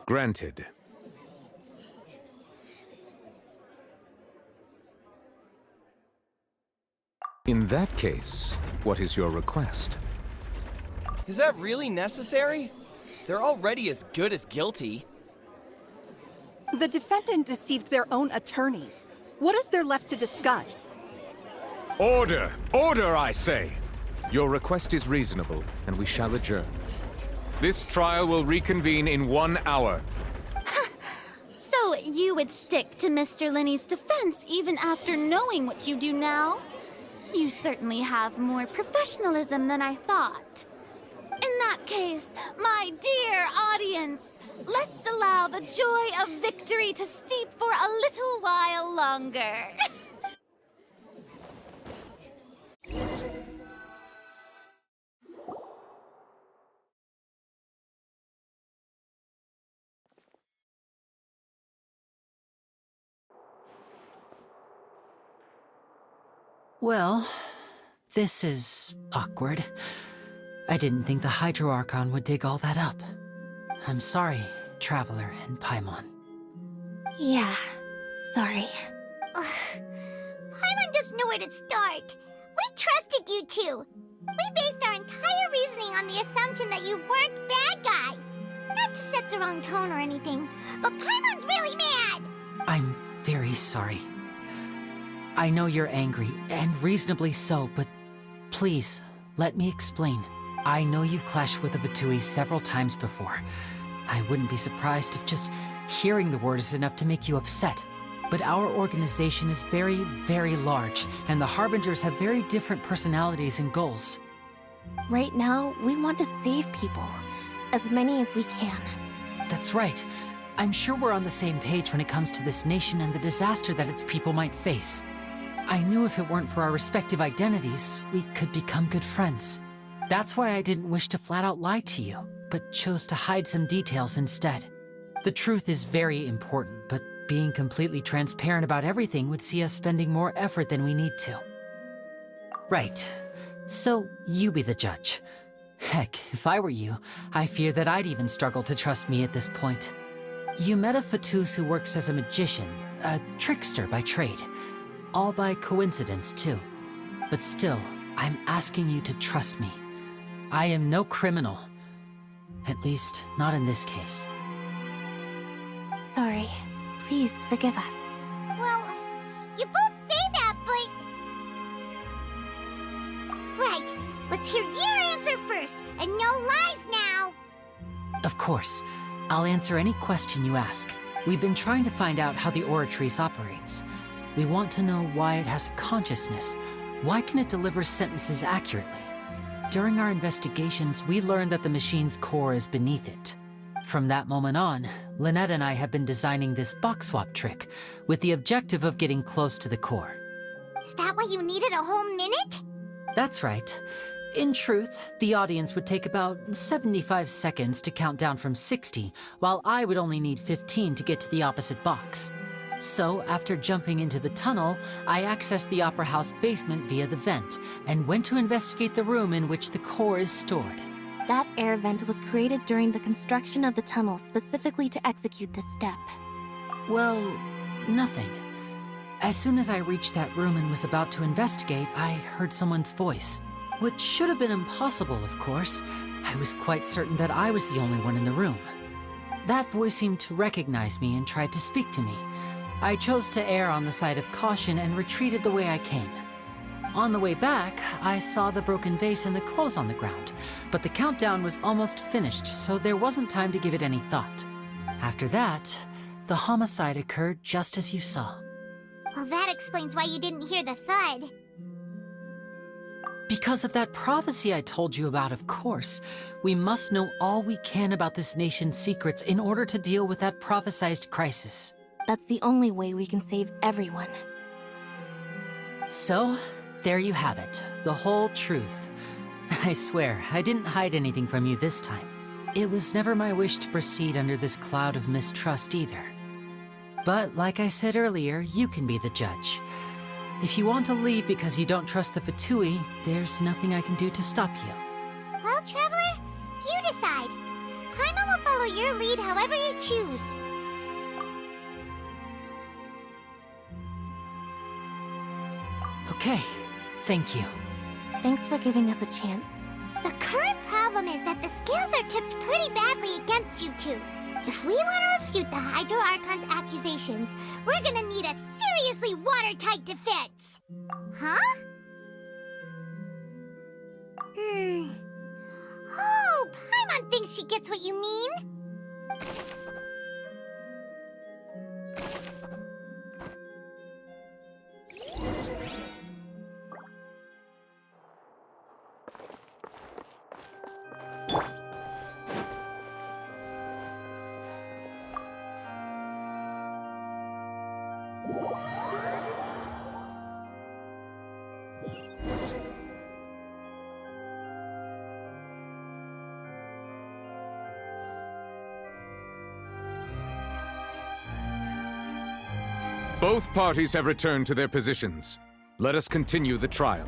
Granted. In that case, what is your request? Is that really necessary? They're already as good as guilty. The defendant deceived their own attorneys. What is there left to discuss? Order! Order, I say! Your request is reasonable, and we shall adjourn. This trial will reconvene in 1 hour. So you would stick to Mr. Linney's defense even after knowing what you do now? You certainly have more professionalism than I thought. In that case, my dear audience, let's allow the joy of victory to steep for a little while longer. Well, this is awkward. I didn't think the Hydro Archon would dig all that up. I'm sorry, Traveler and Paimon. Yeah, sorry. Paimon doesn't know where to start. We trusted you two. We based our entire reasoning on the assumption that you weren't bad guys. Not to set the wrong tone or anything, but Paimon's really mad. I'm very sorry. I know you're angry, and reasonably so, but please, let me explain. I know you've clashed with the Vitui several times before. I wouldn't be surprised if just hearing the word is enough to make you upset. But our organization is very, very large, and the Harbingers have very different personalities and goals. Right now, we want to save people. As many as we can. That's right. I'm sure we're on the same page when it comes to this nation and the disaster that its people might face. I knew if it weren't for our respective identities, we could become good friends. That's why I didn't wish to flat out lie to you, but chose to hide some details instead. The truth is very important, but being completely transparent about everything would see us spending more effort than we need to. Right. So, you be the judge. Heck, if I were you, I fear that I'd even struggle to trust me at this point. You met a Fatus who works as a magician, a trickster by trade. All by coincidence, too. But still, I'm asking you to trust me. I am no criminal. At least, not in this case. Sorry. Please forgive us. Well, you both say that, but... Right, let's hear your answer first, and no lies now! Of course. I'll answer any question you ask. We've been trying to find out how the Oratrice operates. We want to know why it has a consciousness. Why can it deliver sentences accurately? During our investigations, we learned that the machine's core is beneath it. From that moment on, Lynette and I have been designing this box swap trick, with the objective of getting close to the core. Is that why you needed a whole minute? That's right. In truth, the audience would take about 75 seconds to count down from 60, while I would only need 15 to get to the opposite box. So, after jumping into the tunnel, I accessed the Opera House basement via the vent, and went to investigate the room in which the core is stored. That air vent was created during the construction of the tunnel specifically to execute this step. Well, nothing. As soon as I reached that room and was about to investigate, I heard someone's voice. Which should have been impossible, of course. I was quite certain that I was the only one in the room. That voice seemed to recognize me and tried to speak to me. I chose to err on the side of caution and retreated the way I came. On the way back, I saw the broken vase and the clothes on the ground, but the countdown was almost finished, so there wasn't time to give it any thought. After that, the homicide occurred just as you saw. Well, that explains why you didn't hear the thud. Because of that prophecy I told you about, of course. We must know all we can about this nation's secrets in order to deal with that prophesized crisis. That's the only way we can save everyone. So, there you have it. The whole truth. I swear, I didn't hide anything from you this time. It was never my wish to proceed under this cloud of mistrust either. But like I said earlier, you can be the judge. If you want to leave because you don't trust the Fatui, there's nothing I can do to stop you. Well, Traveler, you decide. Paimon will follow your lead however you choose. Okay, thank you. Thanks for giving us a chance. The current problem is that the scales are tipped pretty badly against you two. If we want to refute the Hydro Archon's accusations, we're gonna need a seriously watertight defense. Huh? Oh, Paimon thinks she gets what you mean. Both parties have returned to their positions. Let us continue the trial.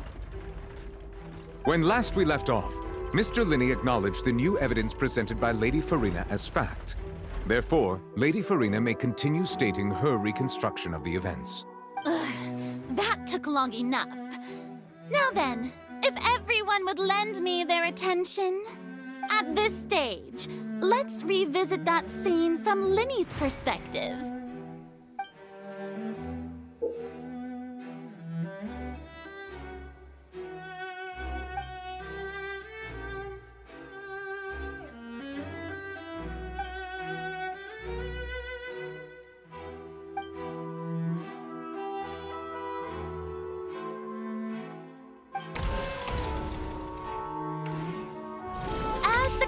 When last we left off, Mr. Linney acknowledged the new evidence presented by Lady Farina as fact. Therefore, Lady Farina may continue stating her reconstruction of the events. That took long enough. Now then, if everyone would lend me their attention. At this stage, let's revisit that scene from Linney's perspective.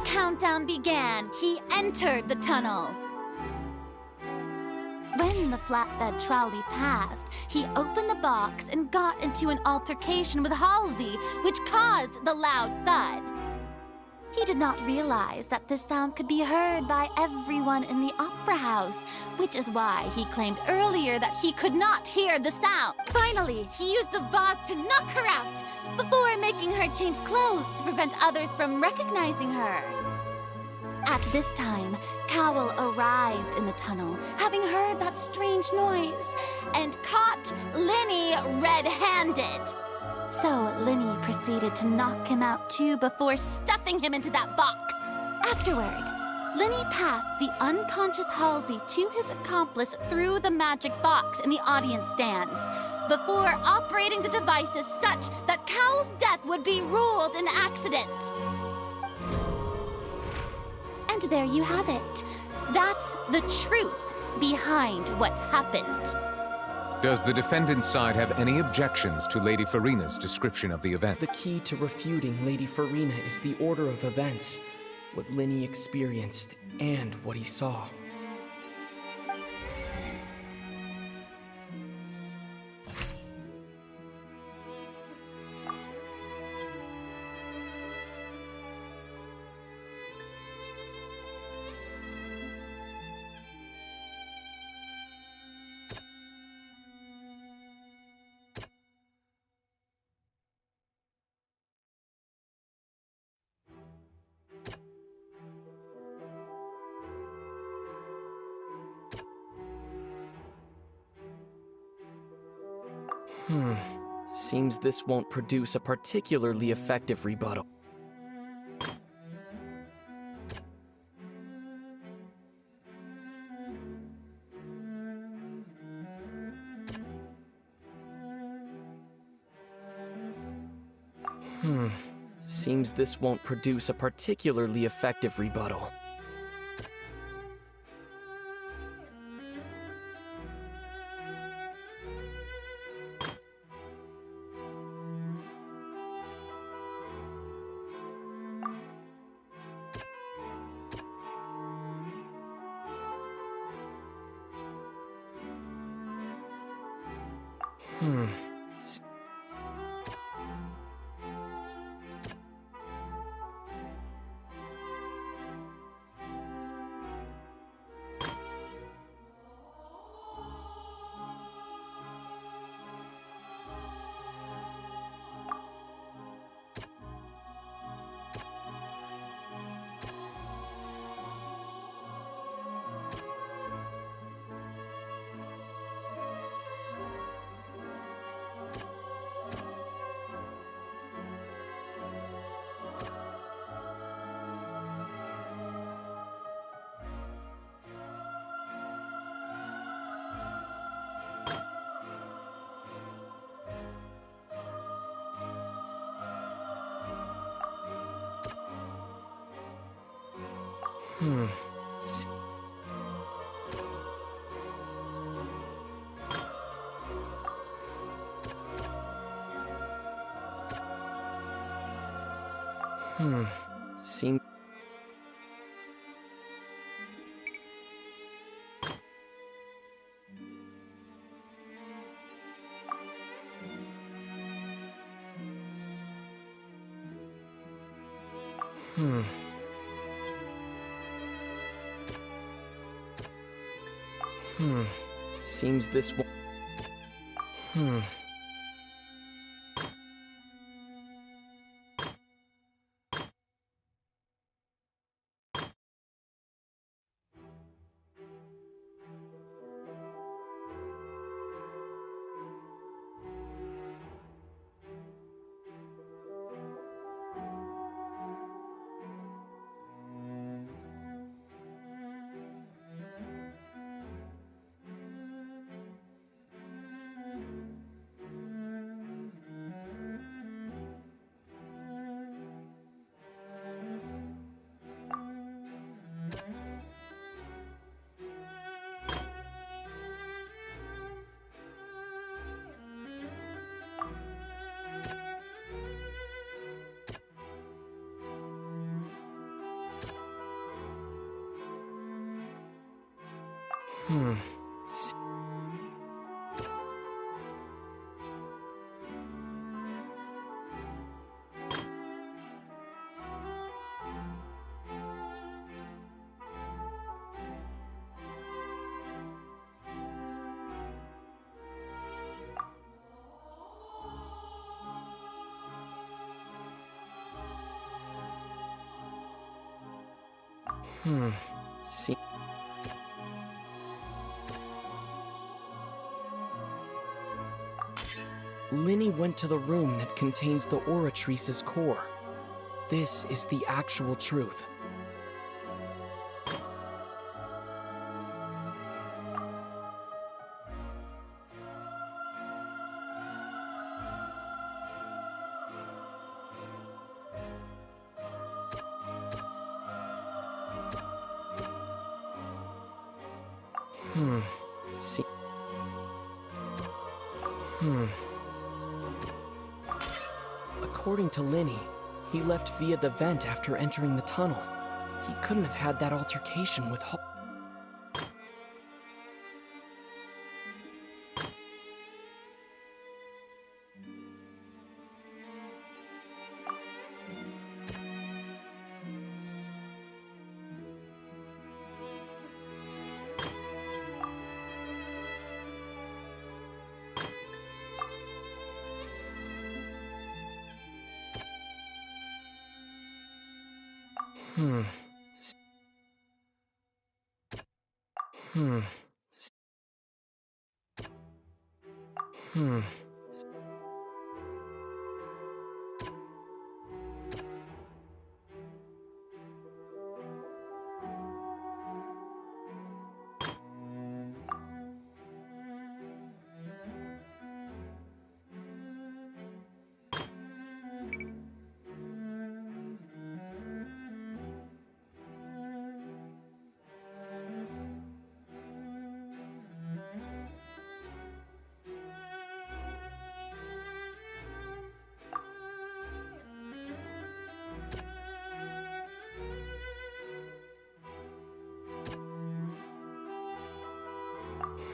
Countdown began, he entered the tunnel. When the flatbed trolley passed, he opened the box and got into an altercation with Halsey, which caused the loud thud. He did not realize that this sound could be heard by everyone in the opera house, which is why he claimed earlier that he could not hear the sound. Finally, he used the vase to knock her out, before making her change clothes to prevent others from recognizing her. At this time, Cowell arrived in the tunnel, having heard that strange noise, and caught Linney red-handed. So Linney proceeded to knock him out too before stuffing him into that box. Afterward, Linney passed the unconscious Halsey to his accomplice through the magic box in the audience stands, before operating the devices such that Cowell's death would be ruled an accident. And there you have it. That's the truth behind what happened. Does the defendant's side have any objections to Lady Farina's description of the event? The key to refuting Lady Farina is the order of events, what Linney experienced, and what he saw. Seems this won't produce a particularly effective rebuttal. Seems this won't produce a particularly effective rebuttal. Hmm. Hmm. Hmm. Seem. Hmm. Hmm. Seems this one. Hmm. Hmm. Hmm. See. Linny went to the room that contains the Oratrice's core. This is the actual truth. Hmm. See. Hmm. According to Linny, he left via the vent after entering the tunnel. He couldn't have had that altercation with Hmm. Hmm. Hmm.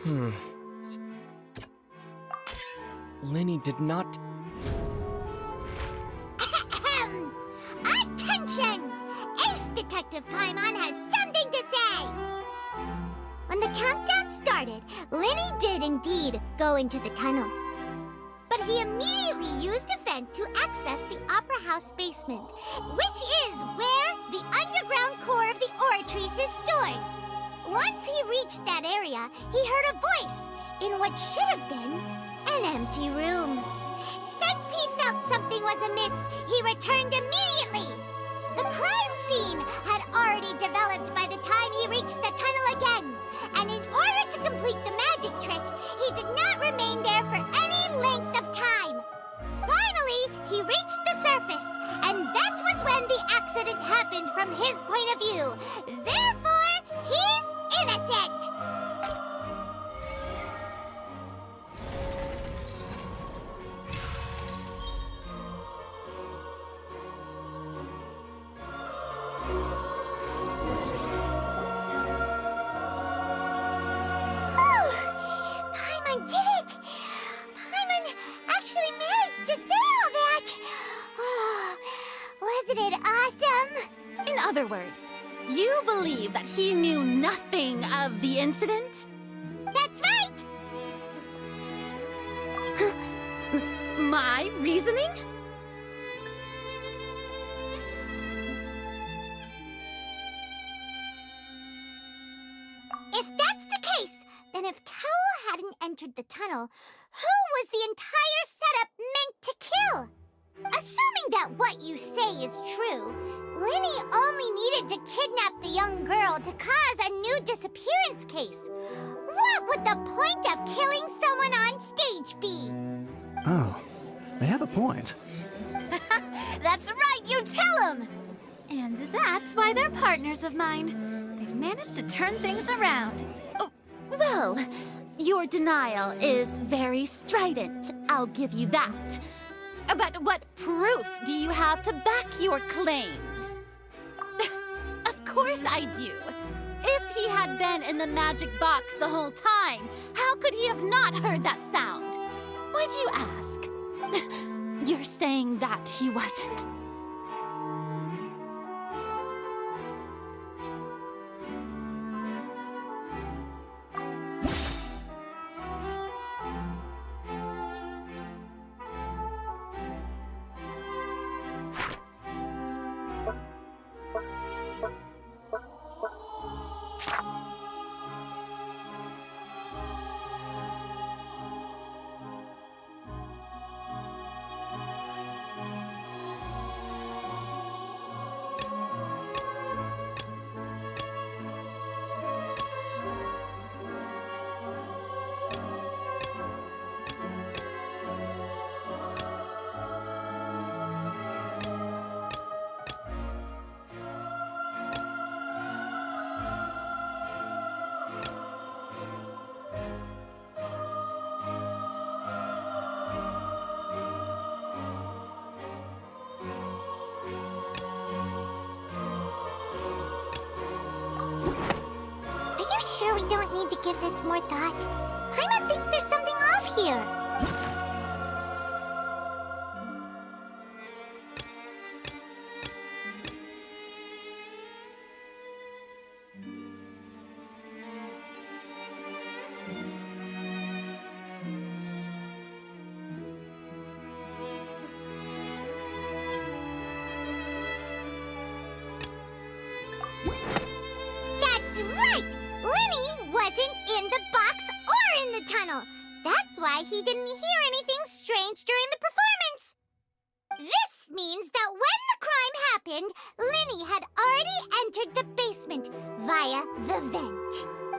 Hmm. Lenny did not. Attention! Ace Detective Paimon has something to say! When the countdown started, Lenny did indeed go into the tunnel. But he immediately used a vent to access the Opera House basement, which is where the underground core of the Oratrice is stored. Once he reached that area, he heard a voice in what should have been an empty room. Since he felt something was amiss, he returned immediately. The crime scene had already developed by the time he reached the tunnel again, and in order to complete the magic trick, he did not remain there for any length of time. Finally, he reached the surface, and that was when the accident happened from his point of view. Therefore, he's innocent! Paimon did it! Paimon actually managed to say all that! Oh, wasn't it awesome? In other words, you believe that he knew nothing of the incident? That's right! My reasoning? If that's the case, then if Cowell hadn't entered the tunnel, who was the entire setup meant to kill? Assuming that what you say is true, Lenny only needed to kidnap the young girl to cause a new disappearance case. What would the point of killing someone on stage be? Oh, they have a point. That's right, you tell him! And that's why they're partners of mine. They've managed to turn things around. Oh, well, your denial is very strident, I'll give you that. But what proof do you have to back your claims? Of course I do. If he had been in the magic box the whole time, how could he have not heard that sound? Why do you ask? You're saying that he wasn't? Are you sure we don't need to give this more thought? Paimon thinks there's something off here. That's right! Lenny wasn't in the box or in the tunnel. That's why he didn't hear anything strange during the performance. This means that when the crime happened, Lenny had already entered the basement via the vent.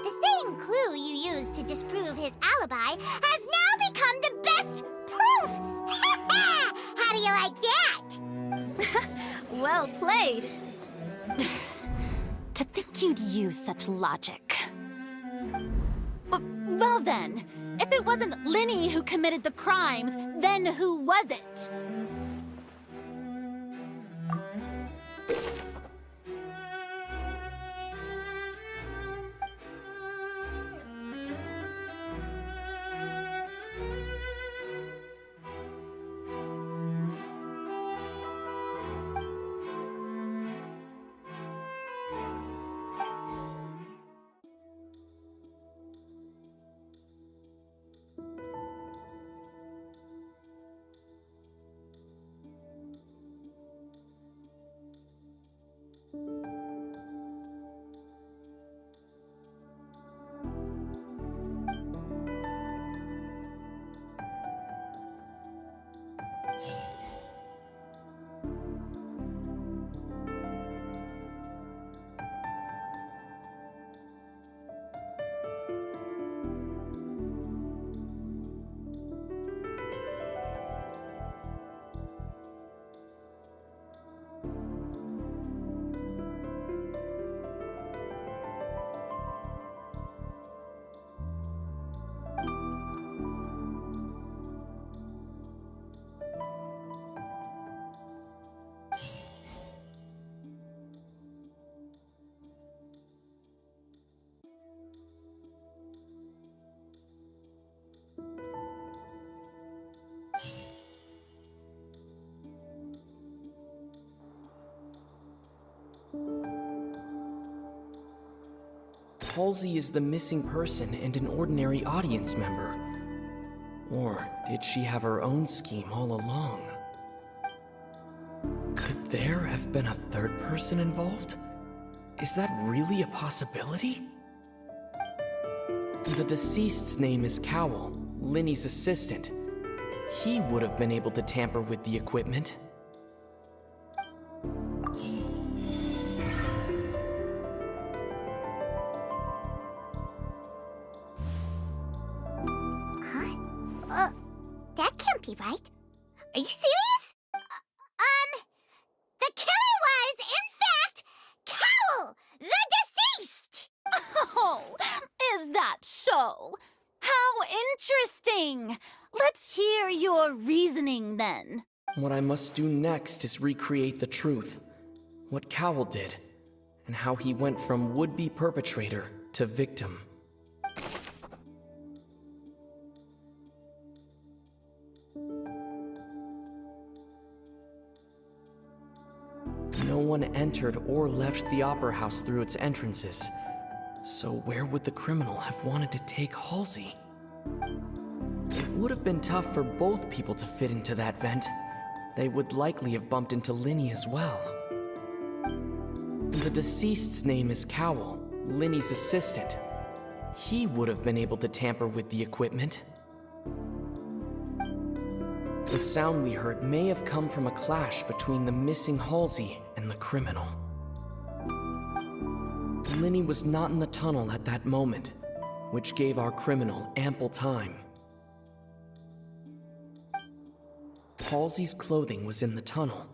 The same clue you used to disprove his alibi has now become the best proof! How do you like that? Well played. To think you'd use such logic. Well then, if it wasn't Lenny who committed the crimes, then who was it? Halsey is the missing person and an ordinary audience member? Or did she have her own scheme all along? Could there have been a third person involved? Is that really a possibility? The deceased's name is Cowell, Linny's assistant. He would have been able to tamper with the equipment. That can't be right. Are you serious? The killer was, in fact, Cowell, the deceased! Oh, is that so? How interesting! Let's hear your reasoning then. What I must do next is recreate the truth. What Cowell did, and how he went from would-be perpetrator to victim. No one entered or left the Opera House through its entrances. So where would the criminal have wanted to take Halsey? It would have been tough for both people to fit into that vent. They would likely have bumped into Linny as well. The deceased's name is Cowell, Linny's assistant. He would have been able to tamper with the equipment. The sound we heard may have come from a clash between the missing Halsey and the criminal. Linny was not in the tunnel at that moment, which gave our criminal ample time. Halsey's clothing was in the tunnel,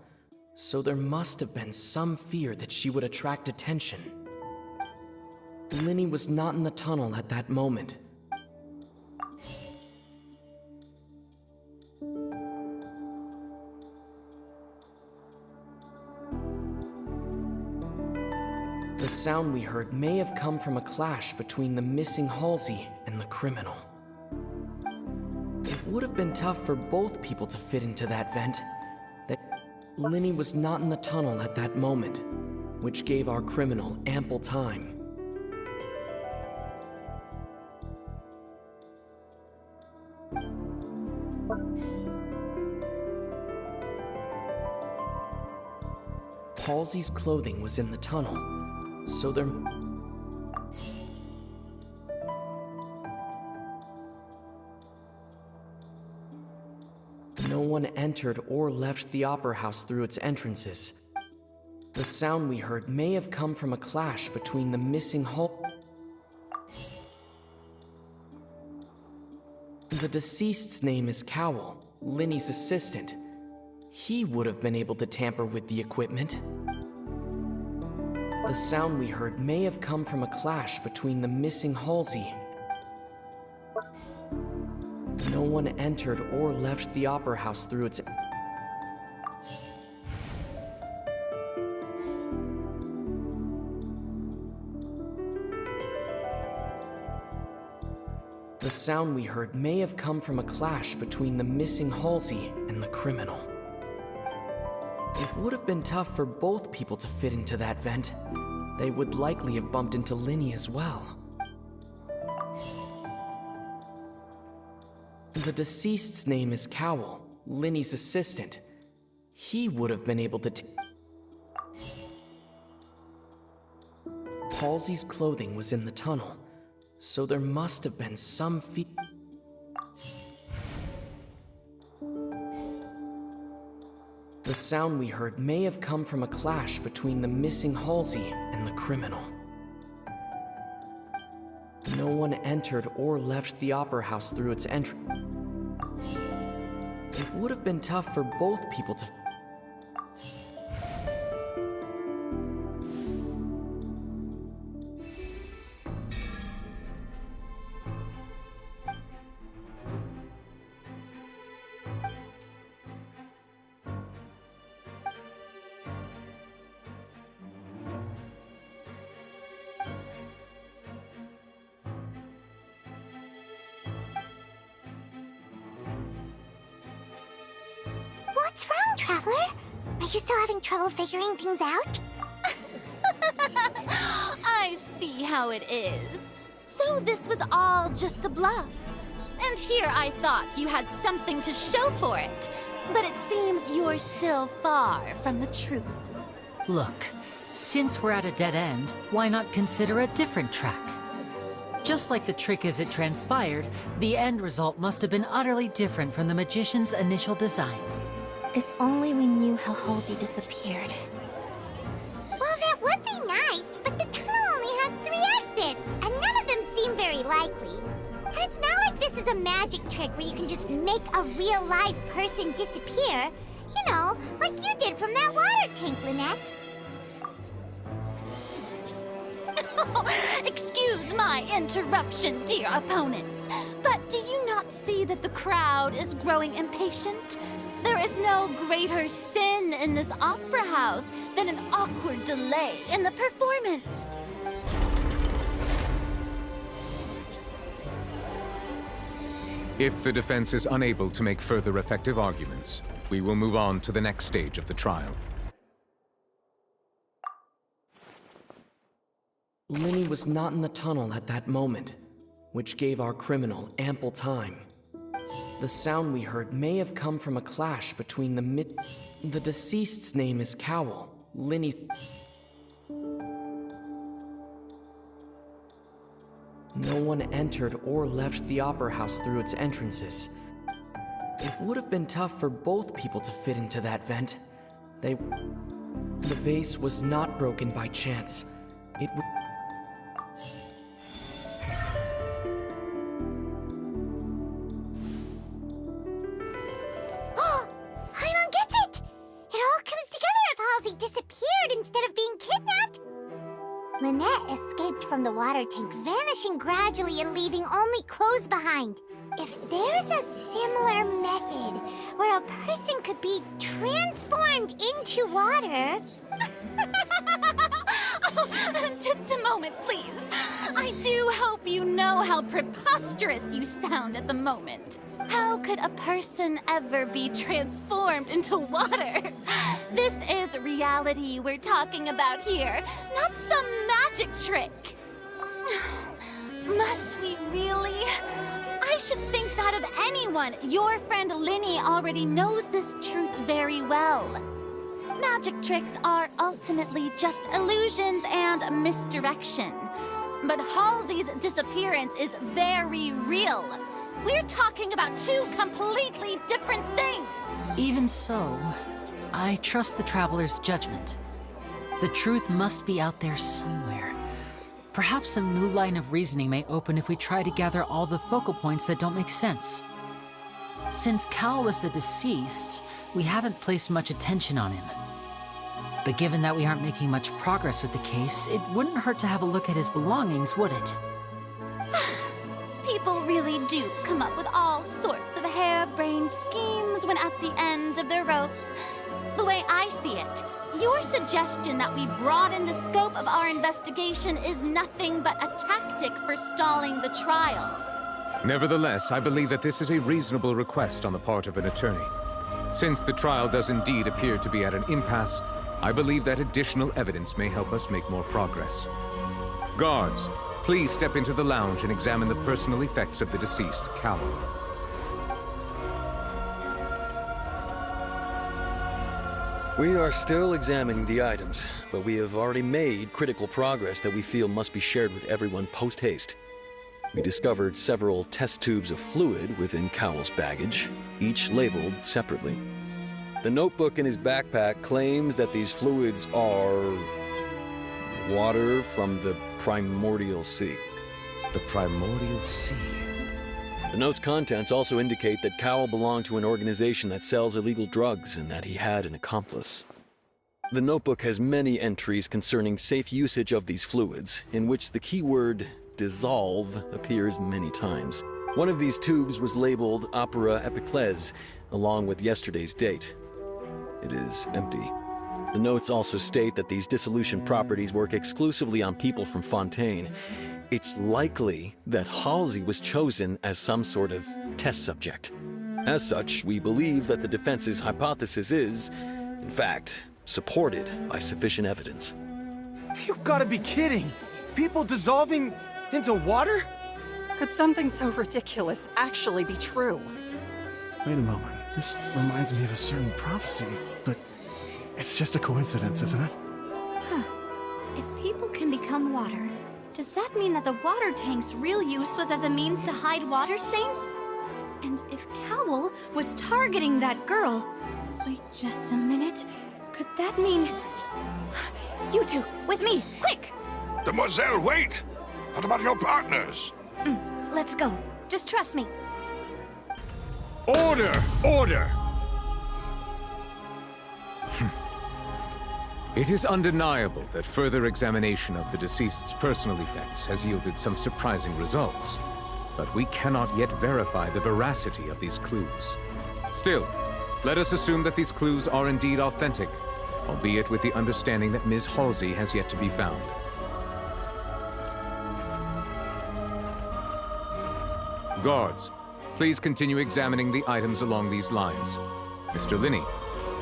so there must have been some fear that she would attract attention. Linny was not in the tunnel at that moment. The sound we heard may have come from a clash between the missing Halsey and the criminal. It would have been tough for both people to fit into that vent. Linny was not in the tunnel at that moment, which gave our criminal ample time. Halsey's clothing was in the tunnel, so there... No one entered or left the Opera House through its entrances. The sound we heard may have come from a clash between the missing The deceased's name is Cowell, Linny's assistant. He would have been able to tamper with the equipment. The sound we heard may have come from a clash between the missing Halsey. No one entered or left the Opera House through its... The sound we heard may have come from a clash between the missing Halsey and the criminal. It would have been tough for both people to fit into that vent. They would likely have bumped into Linny as well. The deceased's name is Cowell, Linny's assistant. He would have been able to... Halsey's clothing was in the tunnel, so there must have been some The sound we heard may have come from a clash between the missing Halsey and the criminal. No one entered or left the Opera House through its entrance. It would have been tough for both people to... What's wrong, Traveler? Are you still having trouble figuring things out? I see how it is. So this was all just a bluff. And here I thought you had something to show for it. But it seems you're still far from the truth. Look, since we're at a dead end, why not consider a different track? Just like the trick as it transpired, the end result must have been utterly different from the magician's initial design. If only we knew how Halsey disappeared. Well, that would be nice, but the tunnel only has 3 exits, and none of them seem very likely. And it's not like this is a magic trick where you can just make a real live person disappear. You know, like you did from that water tank, Lynette. Excuse my interruption, dear opponents, but do you not see that the crowd is growing impatient? There is no greater sin in this opera house than an awkward delay in the performance. If the defense is unable to make further effective arguments, we will move on to the next stage of the trial. Linny was not in the tunnel at that moment, which gave our criminal ample time. The sound we heard may have come from a clash between the deceased's name is Cowell. Linny's... No one entered or left the opera house through its entrances. It would have been tough for both people to fit into that vent. The vase was not broken by chance. It would... Paimon gets it! It all comes together if Halsey disappeared instead of being kidnapped. Lynette escaped from the water tank, vanishing gradually and leaving only clothes behind. If there's a similar method where a person could be transformed into water... Oh, just a moment, please. I do hope you know how preposterous you sound at the moment. How could a person ever be transformed into water? This is reality we're talking about here, not some magic trick. Must we really? I should think that of anyone. Your friend Linny already knows this truth very well. Magic tricks are ultimately just illusions and misdirection. But Halsey's disappearance is very real. We're talking about 2 completely different things. Even so, I trust the Traveler's judgment. The truth must be out there somewhere. Perhaps some new line of reasoning may open if we try to gather all the focal points that don't make sense. Since Cal was the deceased, we haven't placed much attention on him. But given that we aren't making much progress with the case, it wouldn't hurt to have a look at his belongings, would it? People really do come up with all sorts of harebrained schemes when at the end of their rope. The way I see it, your suggestion that we broaden the scope of our investigation is nothing but a tactic for stalling the trial. Nevertheless, I believe that this is a reasonable request on the part of an attorney. Since the trial does indeed appear to be at an impasse, I believe that additional evidence may help us make more progress. Guards, please step into the lounge and examine the personal effects of the deceased, Cowell. We are still examining the items, but we have already made critical progress that we feel must be shared with everyone post-haste. We discovered several test tubes of fluid within Cowell's baggage, each labeled separately. The notebook in his backpack claims that these fluids are water from the primordial sea. The primordial sea? The note's contents also indicate that Cowell belonged to an organization that sells illegal drugs and that he had an accomplice. The notebook has many entries concerning safe usage of these fluids, in which the keyword dissolve appears many times. One of these tubes was labeled Opera Epiclese, along with yesterday's date. It is empty. The notes also state that these dissolution properties work exclusively on people from Fontaine. It's likely that Halsey was chosen as some sort of test subject. As such, we believe that the defense's hypothesis is, in fact, supported by sufficient evidence. You've got to be kidding! people dissolving into water? Could something so ridiculous actually be true? Wait a moment. This reminds me of a certain prophecy, but it's just a coincidence, isn't it? Huh. If people can become water, does that mean that the water tank's real use was as a means to hide water stains? And if Cowl was targeting that girl... Wait just a minute. Could that mean... You two, with me, quick! Demoiselle, wait! What about your partners? Let's go. Just trust me. Order! Order! It is undeniable that further examination of the deceased's personal effects has yielded some surprising results, but we cannot yet verify the veracity of these clues. Still, let us assume that these clues are indeed authentic, albeit with the understanding that Ms. Halsey has yet to be found. Guards, please continue examining the items along these lines. Mr. Linney,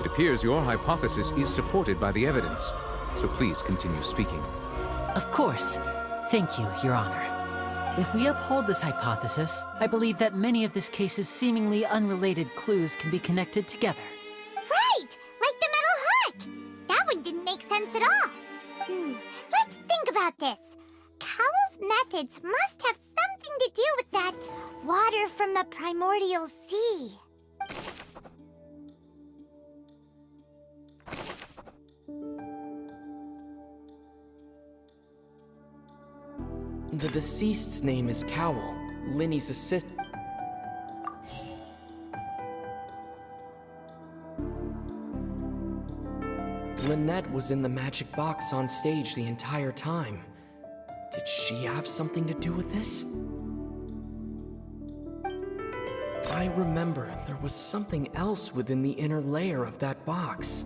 it appears your hypothesis is supported by the evidence, so please continue speaking. Of course. Thank you, Your Honor. If we uphold this hypothesis, I believe that many of this case's seemingly unrelated clues can be connected together. Right! Like the metal hook! That one didn't make sense at all. Let's think about this. Cowell's methods must have something to do with that water from the primordial sea. The deceased's name is Cowell, Linny's assistant. Lynette was in the magic box on stage the entire time. Did she have something to do with this? I remember there was something else within the inner layer of that box.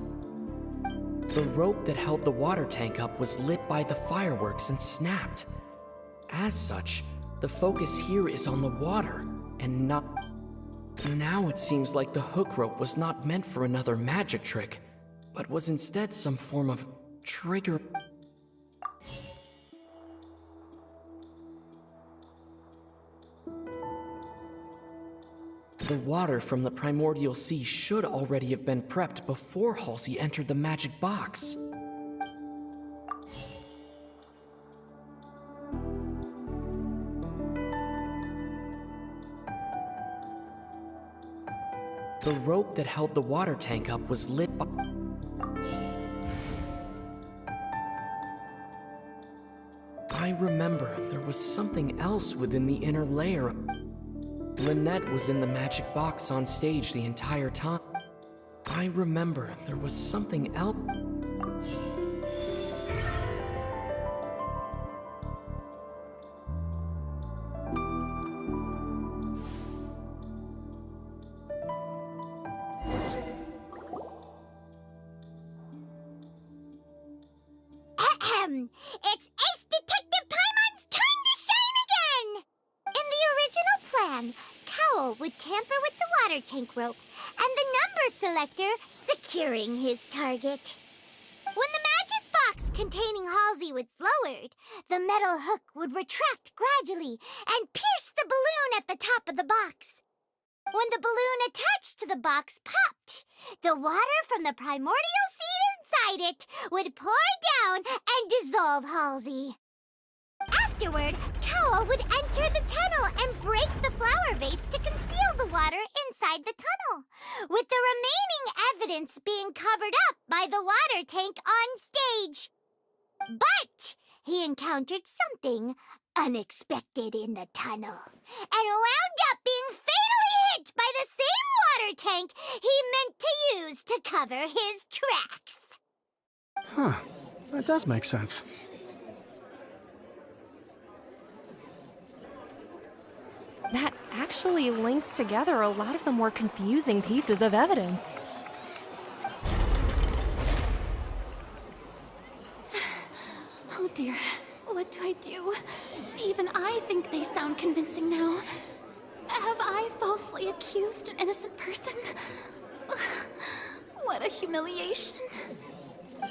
The rope that held the water tank up was lit by the fireworks and snapped. As such, the focus here is on the water, and not... Now it seems like the hook rope was not meant for another magic trick, but was instead some form of trigger... The water from the primordial sea should already have been prepped before Halsey entered the magic box. The rope that held the water tank up was lit by... I remember there was something else within the inner layer. Lynette was in the magic box on stage the entire time. I remember there was something else. It's Ace Detective Paimon's time to shine again! In the original plan, Cowell would tamper with the water tank rope and the number selector securing his target. When the magic box containing Halsey was lowered, the metal hook would retract gradually and pierce the balloon at the top of the box. When the balloon attached to the box popped, the water from the primordial seed inside it would pour down and dissolve Halsey. Afterward, Cowell would enter the tunnel and break the flower vase to conceal the water inside the tunnel, with the remaining evidence being covered up by the water tank on stage. But he encountered something unexpected in the tunnel and wound up being fatally hit by the same water tank he meant to use to cover his tracks. Huh. That does make sense. That actually links together a lot of the more confusing pieces of evidence. Oh dear, what do I do? Even I think they sound convincing now. Have I falsely accused an innocent person? What a humiliation.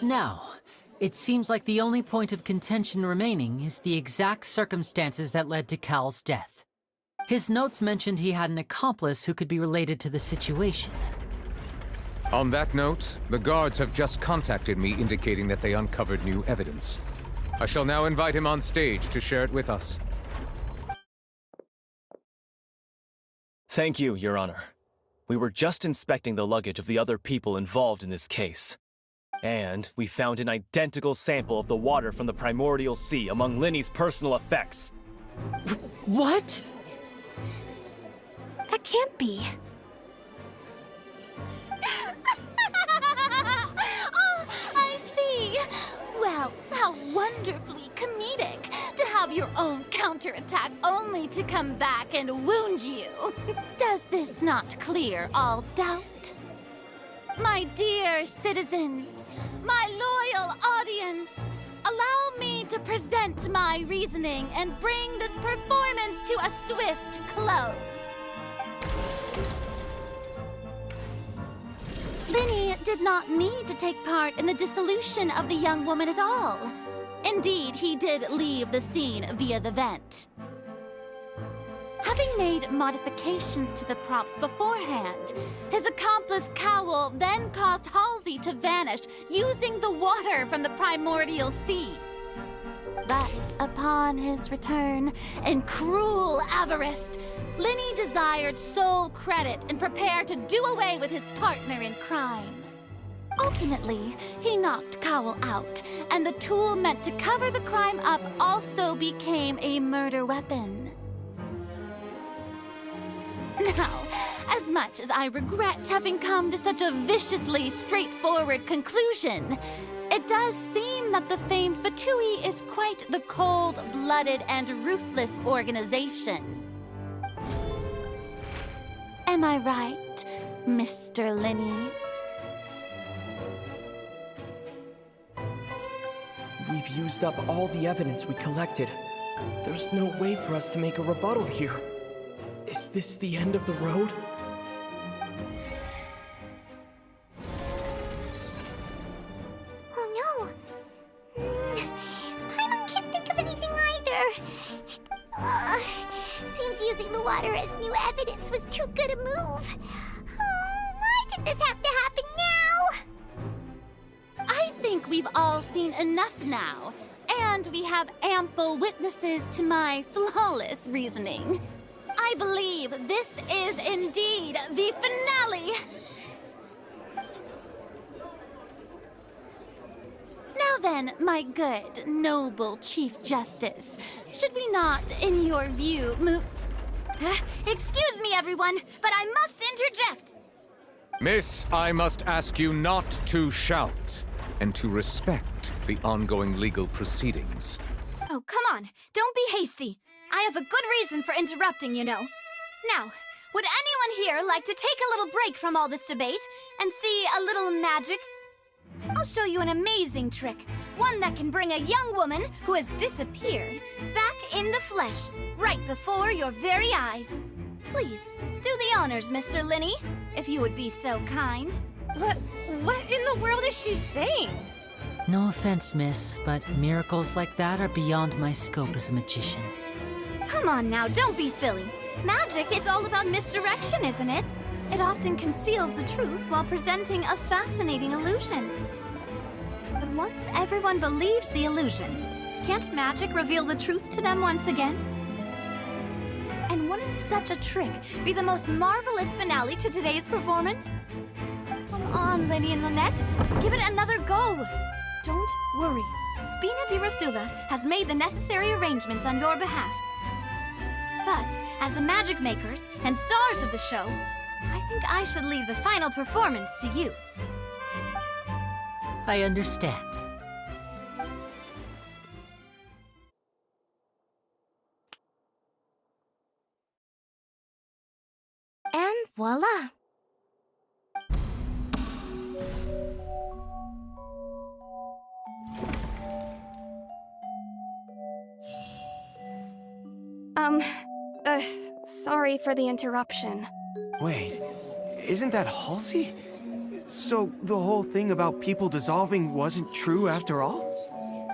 Now, It seems like the only point of contention remaining is the exact circumstances that led to Cal's death. His notes mentioned he had an accomplice who could be related to the situation. On that note, the guards have just contacted me indicating that they uncovered new evidence. I shall now invite him on stage to share it with us. Thank you, Your Honor. We were just inspecting the luggage of the other people involved in this case. And we found an identical sample of the water from the primordial sea among Linny's personal effects. What? That can't be. Oh, I see. Well, how wonderfully comedic to have your own counterattack only to come back and wound you. Does this not clear all doubt? My dear citizens, my loyal audience, allow me to present my reasoning and bring this performance to a swift close. Linny did not need to take part in the dissolution of the young woman at all. Indeed, he did leave the scene via the vent. Having made modifications to the props beforehand, his accomplice Cowell then caused Halsey to vanish using the water from the primordial sea. But upon his return, in cruel avarice, Linny desired sole credit and prepared to do away with his partner in crime. Ultimately, he knocked Cowell out, and the tool meant to cover the crime up also became a murder weapon. Now, as much as I regret having come to such a viciously straightforward conclusion, it does seem that the famed Fatui is quite the cold-blooded and ruthless organization. Am I right, Mr. Linny? We've used up all the evidence we collected. There's no way for us to make a rebuttal here. Is this the end of the road? Oh no! Paimon can't think of anything either. Seems using the water as new evidence was too good a move. Why did this have to happen now? I think we've all seen enough now, and we have ample witnesses to my flawless reasoning. I believe this is indeed the finale. Now then, my good, noble Chief Justice, should we not, in your view, move... Excuse me, everyone, but I must interject. Miss, I must ask you not to shout, and to respect the ongoing legal proceedings. Oh, come on. Don't be hasty. I have a good reason for interrupting, you know. Now, would anyone here like to take a little break from all this debate and see a little magic? I'll show you an amazing trick, one that can bring a young woman who has disappeared back in the flesh, right before your very eyes. Please, do the honors, Mr. Linny, if you would be so kind. What in the world is she saying? No offense, miss, but miracles like that are beyond my scope as a magician. Come on now, don't be silly. Magic is all about misdirection, isn't it? It often conceals the truth while presenting a fascinating illusion. But once everyone believes the illusion, can't magic reveal the truth to them once again? And wouldn't such a trick be the most marvelous finale to today's performance? Come on, Linny and Lynette, give it another go. Don't worry, Spina di Rosula has made the necessary arrangements on your behalf. But as the magic makers and stars of the show, I think I should leave the final performance to you. I understand. And voila! Sorry for the interruption. Wait, isn't that Halsey? So the whole thing about people dissolving wasn't true after all?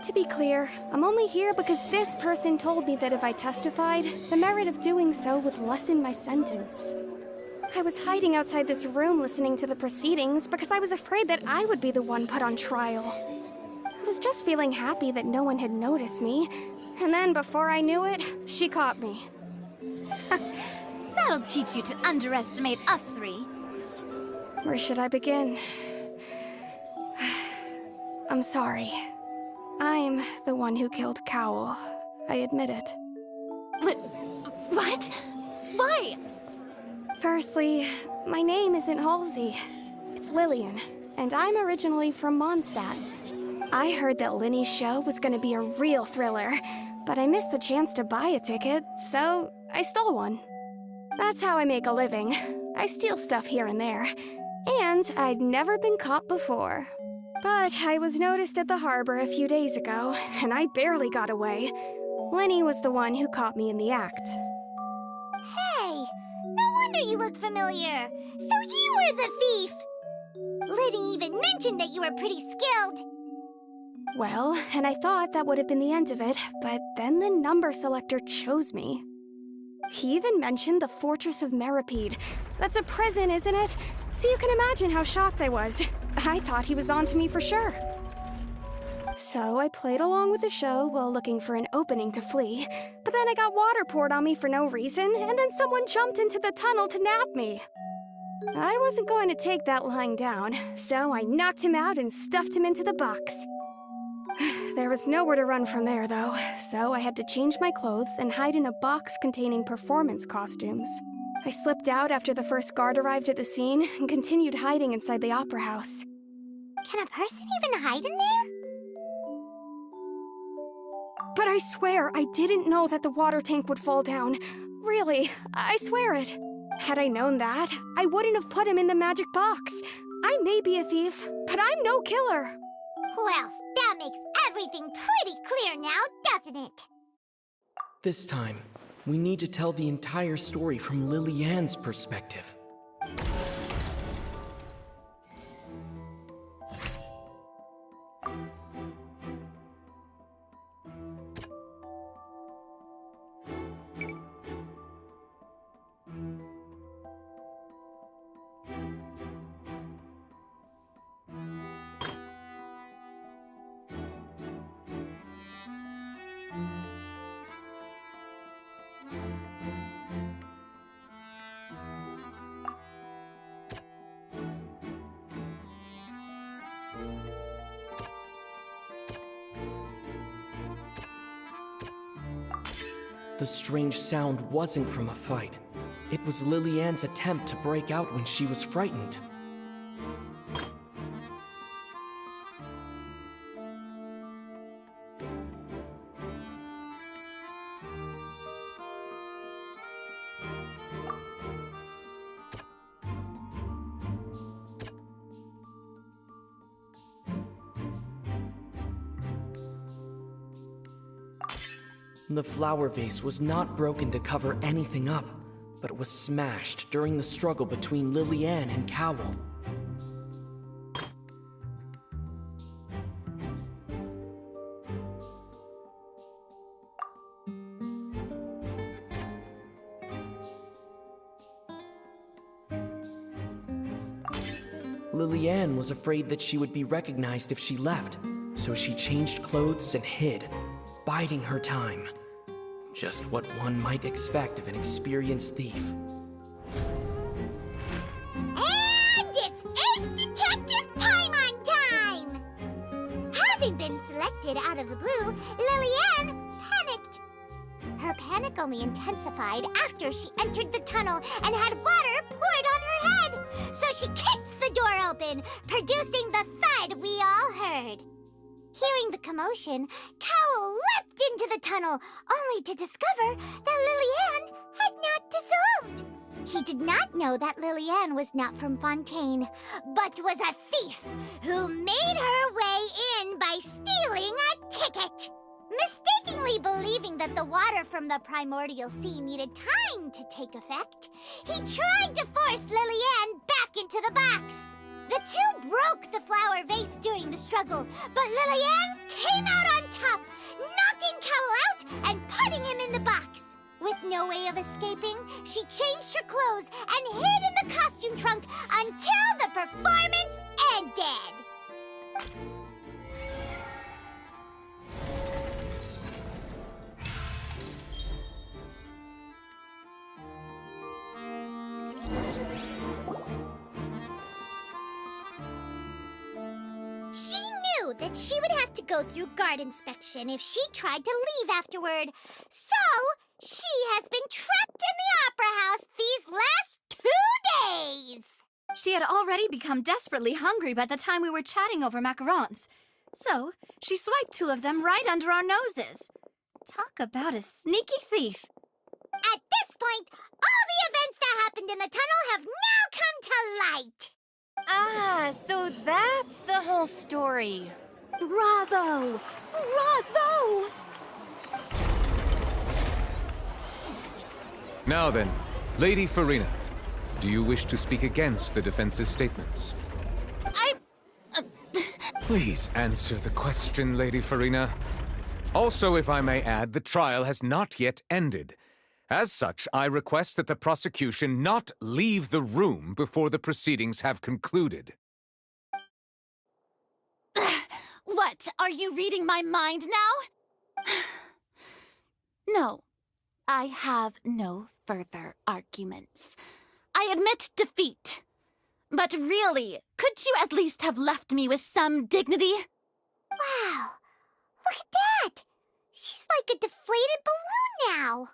To be clear, I'm only here because this person told me that if I testified, the merit of doing so would lessen my sentence. I was hiding outside this room listening to the proceedings because I was afraid that I would be the one put on trial. I was just feeling happy that no one had noticed me, and then before I knew it, she caught me. That'll teach you to underestimate us three. Where should I begin? I'm sorry. I'm the one who killed Cowl. I admit it. What? Why? Firstly, my name isn't Halsey. It's Lillian, and I'm originally from Mondstadt. I heard that Linny's show was gonna be a real thriller, but I missed the chance to buy a ticket, so I stole one. That's how I make a living. I steal stuff here and there. And I'd never been caught before. But I was noticed at the harbor a few days ago, and I barely got away. Linny was the one who caught me in the act. Hey! No wonder you look familiar! So you were the thief! Liddy even mentioned that you were pretty skilled! Well, and I thought that would have been the end of it, but then the number selector chose me. He even mentioned the Fortress of Meripede. That's a prison, isn't it? So you can imagine how shocked I was. I thought he was onto me for sure. So I played along with the show while looking for an opening to flee, but then I got water poured on me for no reason, and then someone jumped into the tunnel to nab me. I wasn't going to take that lying down, so I knocked him out and stuffed him into the box. There was nowhere to run from there, though, so I had to change my clothes and hide in a box containing performance costumes. I slipped out after the first guard arrived at the scene and continued hiding inside the opera house. Can a person even hide in there? But I swear I didn't know that the water tank would fall down. Really, I swear it. Had I known that, I wouldn't have put him in the magic box. I may be a thief, but I'm no killer. Well, that makes everything pretty clear now, doesn't it? This time, we need to tell the entire story from Lily-Ann's perspective. The strange sound wasn't from a fight. It was Lily-Ann's attempt to break out when she was frightened. The flower vase was not broken to cover anything up, but it was smashed during the struggle between Lily-Ann and Cowl. Lily-Ann was afraid that she would be recognized if she left, so she changed clothes and hid, biding her time. Just what one might expect of an experienced thief. And it's Ace Detective Paimon time! Having been selected out of the blue, Lily-Ann panicked. Her panic only intensified after she entered the tunnel and had water poured on her head. So she kicked the door open, producing the thud we all heard. Hearing the commotion, Cowl leapt into the tunnel, only to discover that Lily-Ann had not dissolved. He did not know that Lily-Ann was not from Fontaine, but was a thief who made her way in by stealing a ticket. Mistakenly believing that the water from the primordial sea needed time to take effect, he tried to force Lily-Ann back into the box. The two broke the flower vase during the struggle, but Lillian came out on top, knocking Cowell out and putting him in the box. With no way of escaping, she changed her clothes and hid in the costume trunk until the performance ended. She knew that she would have to go through guard inspection if she tried to leave afterward. So, she has been trapped in the Opera House these last 2 days. She had already become desperately hungry by the time we were chatting over macarons. So, she swiped 2 of them right under our noses. Talk about a sneaky thief. At this point, all the events that happened in the tunnel have now come to light. Ah, so that's the whole story. Bravo! Bravo! Now then, Lady Farina, do you wish to speak against the defense's statements? Please answer the question, Lady Farina. Also, if I may add, the trial has not yet ended. As such, I request that the prosecution not leave the room before the proceedings have concluded. What? Are you reading my mind now? No. I have no further arguments. I admit defeat. But really, could you at least have left me with some dignity? Wow. Look at that. She's like a deflated balloon now.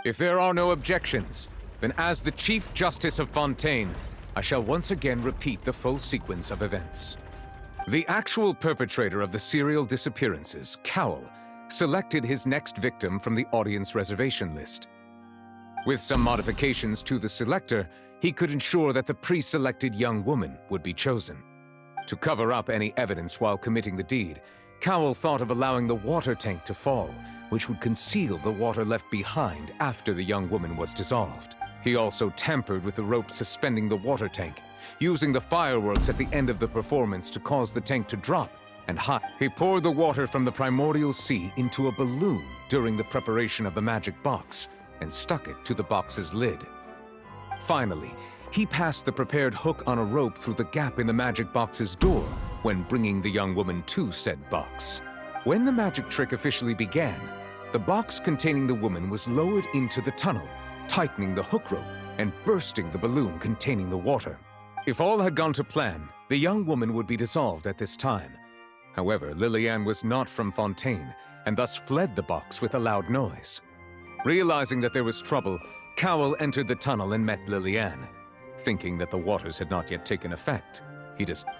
If there are no objections, then as the Chief Justice of Fontaine, I shall once again repeat the full sequence of events. The actual perpetrator of the serial disappearances, Cowell, selected his next victim from the audience reservation list. With some modifications to the selector, he could ensure that the pre-selected young woman would be chosen. To cover up any evidence while committing the deed, Cowell thought of allowing the water tank to fall, which would conceal the water left behind after the young woman was dissolved. He also tampered with the rope suspending the water tank, using the fireworks at the end of the performance to cause the tank to drop and hide. He poured the water from the primordial sea into a balloon during the preparation of the magic box and stuck it to the box's lid. Finally, he passed the prepared hook on a rope through the gap in the magic box's door when bringing the young woman to said box. When the magic trick officially began, the box containing the woman was lowered into the tunnel, tightening the hook rope and bursting the balloon containing the water. If all had gone to plan, the young woman would be dissolved at this time. However, Lillian was not from Fontaine and thus fled the box with a loud noise. Realizing that there was trouble, Cowell entered the tunnel and met Lillian, thinking that the waters had not yet taken effect.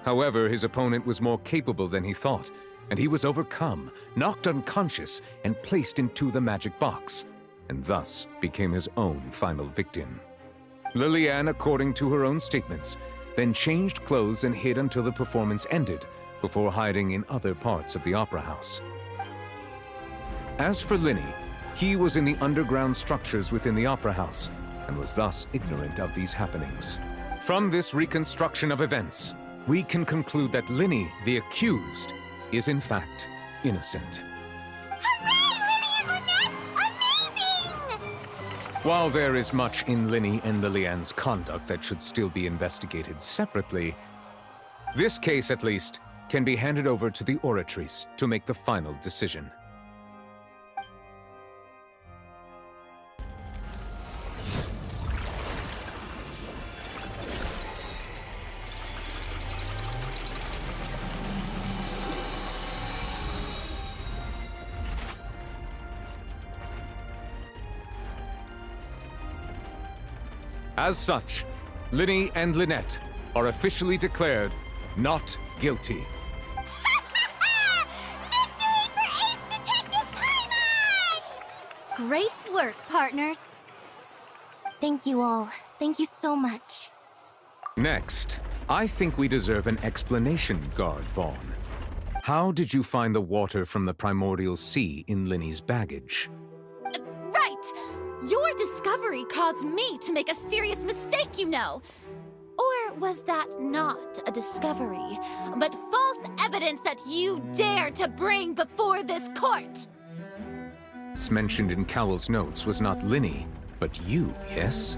However, his opponent was more capable than he thought, and he was overcome, knocked unconscious, and placed into the magic box, and thus became his own final victim. Lillian, according to her own statements, then changed clothes and hid until the performance ended, before hiding in other parts of the opera house. As for Linny, he was in the underground structures within the opera house, and was thus ignorant of these happenings. From this reconstruction of events, we can conclude that Linny, the accused, is in fact innocent. Hooray, Linny and Lynette! Amazing! While there is much in Linny and Lillian's conduct that should still be investigated separately, this case, at least, can be handed over to the Oratrice to make the final decision. As such, Linny and Lynette are officially declared not guilty. Victory for Ace Detective Paimon! Great work, partners. Thank you all. Thank you so much. Next, I think we deserve an explanation, Guard Vaughn. How did you find the water from the primordial sea in Linny's baggage? Right! Your discovery caused me to make a serious mistake, you know. Or was that not a discovery, but false evidence that you dare to bring before this court? It's mentioned in Cowell's notes was not Linny, but you, yes?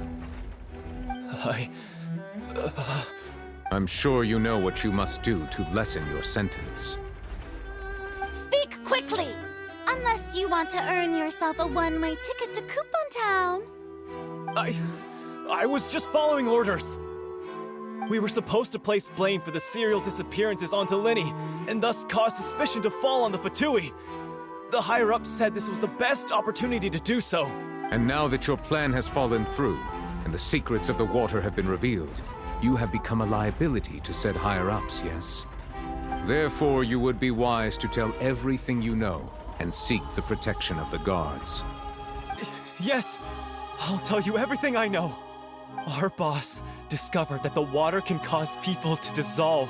I'm sure you know what you must do to lessen your sentence. Speak quickly! Unless you want to earn yourself a one-way ticket to Coupon Town. I was just following orders. We were supposed to place blame for the serial disappearances onto Linny, and thus cause suspicion to fall on the Fatui. The higher-ups said this was the best opportunity to do so. And now that your plan has fallen through, and the secrets of the water have been revealed, you have become a liability to said higher-ups, yes? Therefore, you would be wise to tell everything you know, and seek the protection of the guards. Yes, I'll tell you everything I know. Our boss discovered that the water can cause people to dissolve.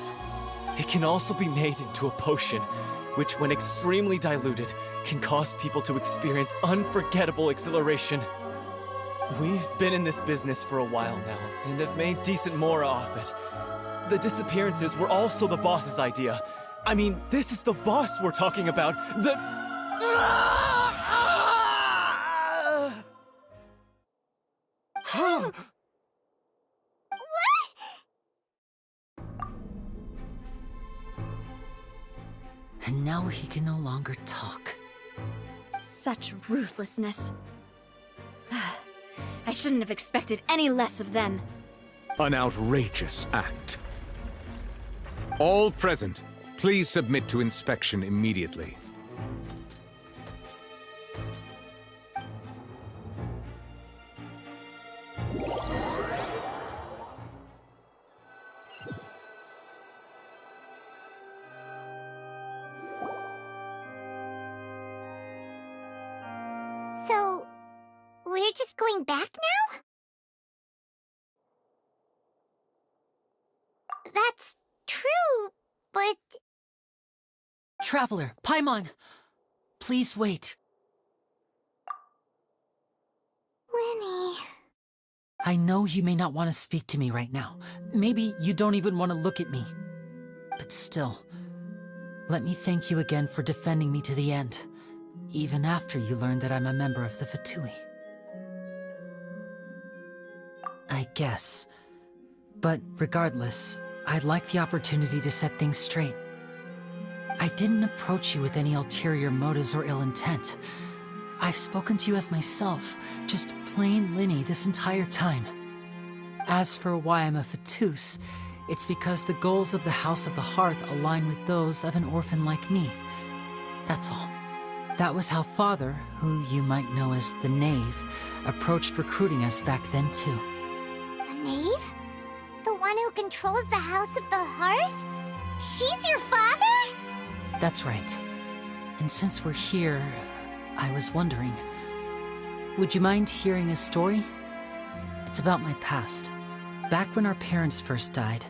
It can also be made into a potion, which when extremely diluted, can cause people to experience unforgettable exhilaration. We've been in this business for a while now, and have made decent more off it. The disappearances were also the boss's idea. I mean, this is the boss we're talking about. And now he can no longer talk. Such ruthlessness. I shouldn't have expected any less of them. An outrageous act. All present, please submit to inspection immediately. So, we're just going back now? That's true, but... Traveler, Paimon! Please wait. Linny... I know you may not want to speak to me right now. Maybe you don't even want to look at me. But still, let me thank you again for defending me to the end, even after you learned that I'm a member of the Fatui. I guess. But regardless, I'd like the opportunity to set things straight. I didn't approach you with any ulterior motives or ill intent. I've spoken to you as myself, just plain Linny this entire time. As for why I'm a Fatus, it's because the goals of the House of the Hearth align with those of an orphan like me. That's all. That was how Father, who you might know as the Knave, approached recruiting us back then too. The Knave? The one who controls the House of the Hearth? She's your father? That's right. And since we're here, I was wondering, would you mind hearing a story? It's about my past. Back when our parents first died,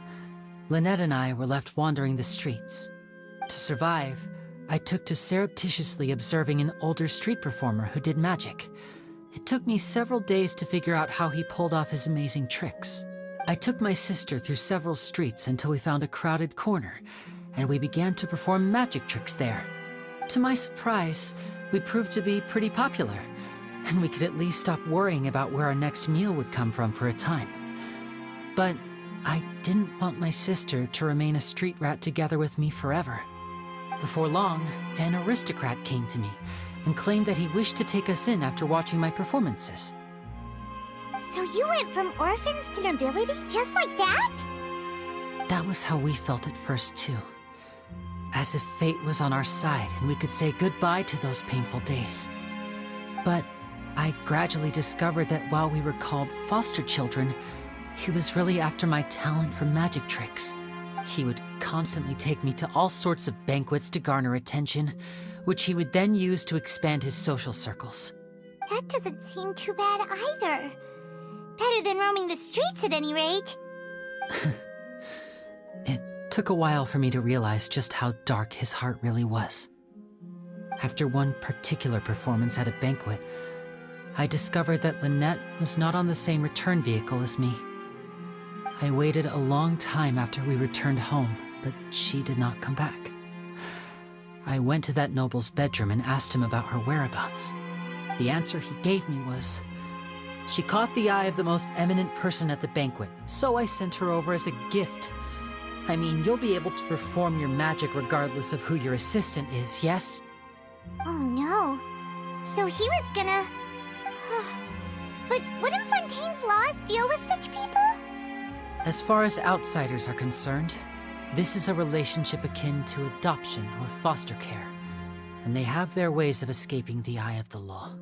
Lynette and I were left wandering the streets. To survive, I took to surreptitiously observing an older street performer who did magic. It took me several days to figure out how he pulled off his amazing tricks. I took my sister through several streets until we found a crowded corner, and we began to perform magic tricks there. To my surprise, we proved to be pretty popular, and we could at least stop worrying about where our next meal would come from for a time. But I didn't want my sister to remain a street rat together with me forever. Before long, an aristocrat came to me and claimed that he wished to take us in after watching my performances. So you went from orphans to nobility just like that? That was how we felt at first too. As if fate was on our side and we could say goodbye to those painful days. But I gradually discovered that while we were called foster children, he was really after my talent for magic tricks. He would constantly take me to all sorts of banquets to garner attention, which he would then use to expand his social circles. That doesn't seem too bad either. Better than roaming the streets at any rate. It took a while for me to realize just how dark his heart really was. After one particular performance at a banquet, I discovered that Lynette was not on the same return vehicle as me. I waited a long time after we returned home, but she did not come back. I went to that noble's bedroom and asked him about her whereabouts. The answer he gave me was, she caught the eye of the most eminent person at the banquet, so I sent her over as a gift. I mean, you'll be able to perform your magic regardless of who your assistant is, yes? Oh no. So he was gonna... But wouldn't Fontaine's laws deal with such people? As far as outsiders are concerned, this is a relationship akin to adoption or foster care, and they have their ways of escaping the eye of the law.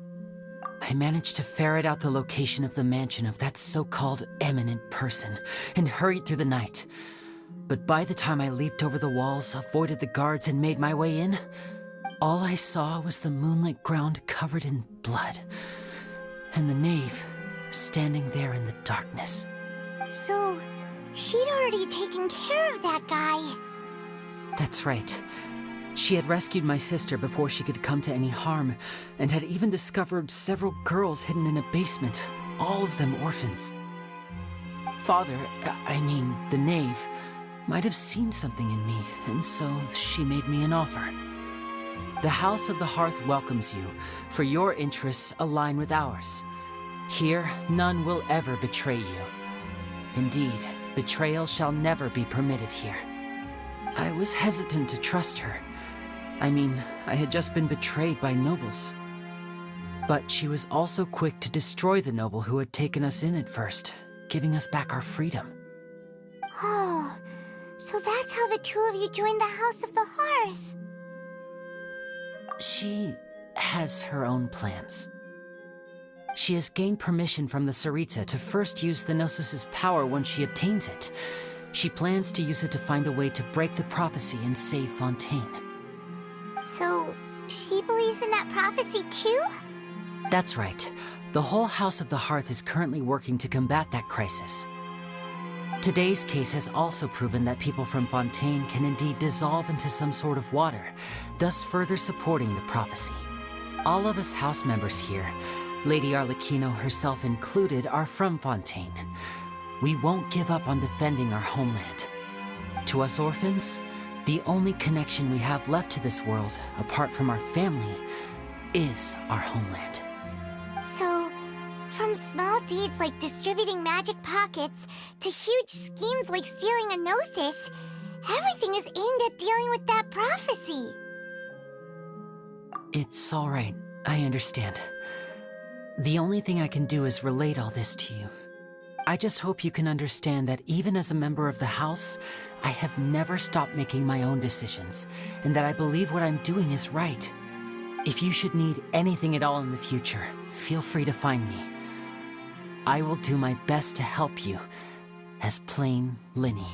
I managed to ferret out the location of the mansion of that so-called eminent person and hurried through the night. But by the time I leaped over the walls, avoided the guards, and made my way in, all I saw was the moonlit ground covered in blood, and the knave standing there in the darkness. So, she'd already taken care of that guy. That's right. She had rescued my sister before she could come to any harm, and had even discovered several girls hidden in a basement, all of them orphans. Father, the knave, might have seen something in me, and so she made me an offer. The House of the Hearth welcomes you, for your interests align with ours. Here, none will ever betray you. Indeed, betrayal shall never be permitted here. I was hesitant to trust her. I had just been betrayed by nobles. But she was also quick to destroy the noble who had taken us in at first, giving us back our freedom. Oh, so that's how the two of you joined the House of the Hearth. She has her own plans. She has gained permission from the Tsaritsa to first use the Gnosis's power once she obtains it. She plans to use it to find a way to break the prophecy and save Fontaine. So, she believes in that prophecy too? That's right. The whole House of the Hearth is currently working to combat that crisis. Today's case has also proven that people from Fontaine can indeed dissolve into some sort of water, thus further supporting the prophecy. All of us house members here, Lady Arlecchino herself included, are from Fontaine. We won't give up on defending our homeland. To us orphans, the only connection we have left to this world, apart from our family, is our homeland. So, from small deeds like distributing magic pockets to huge schemes like stealing a Gnosis, everything is aimed at dealing with that prophecy. It's all right. I understand. The only thing I can do is relate all this to you. I just hope you can understand that even as a member of the House, I have never stopped making my own decisions, and that I believe what I'm doing is right. If you should need anything at all in the future, feel free to find me. I will do my best to help you, as plain Linny.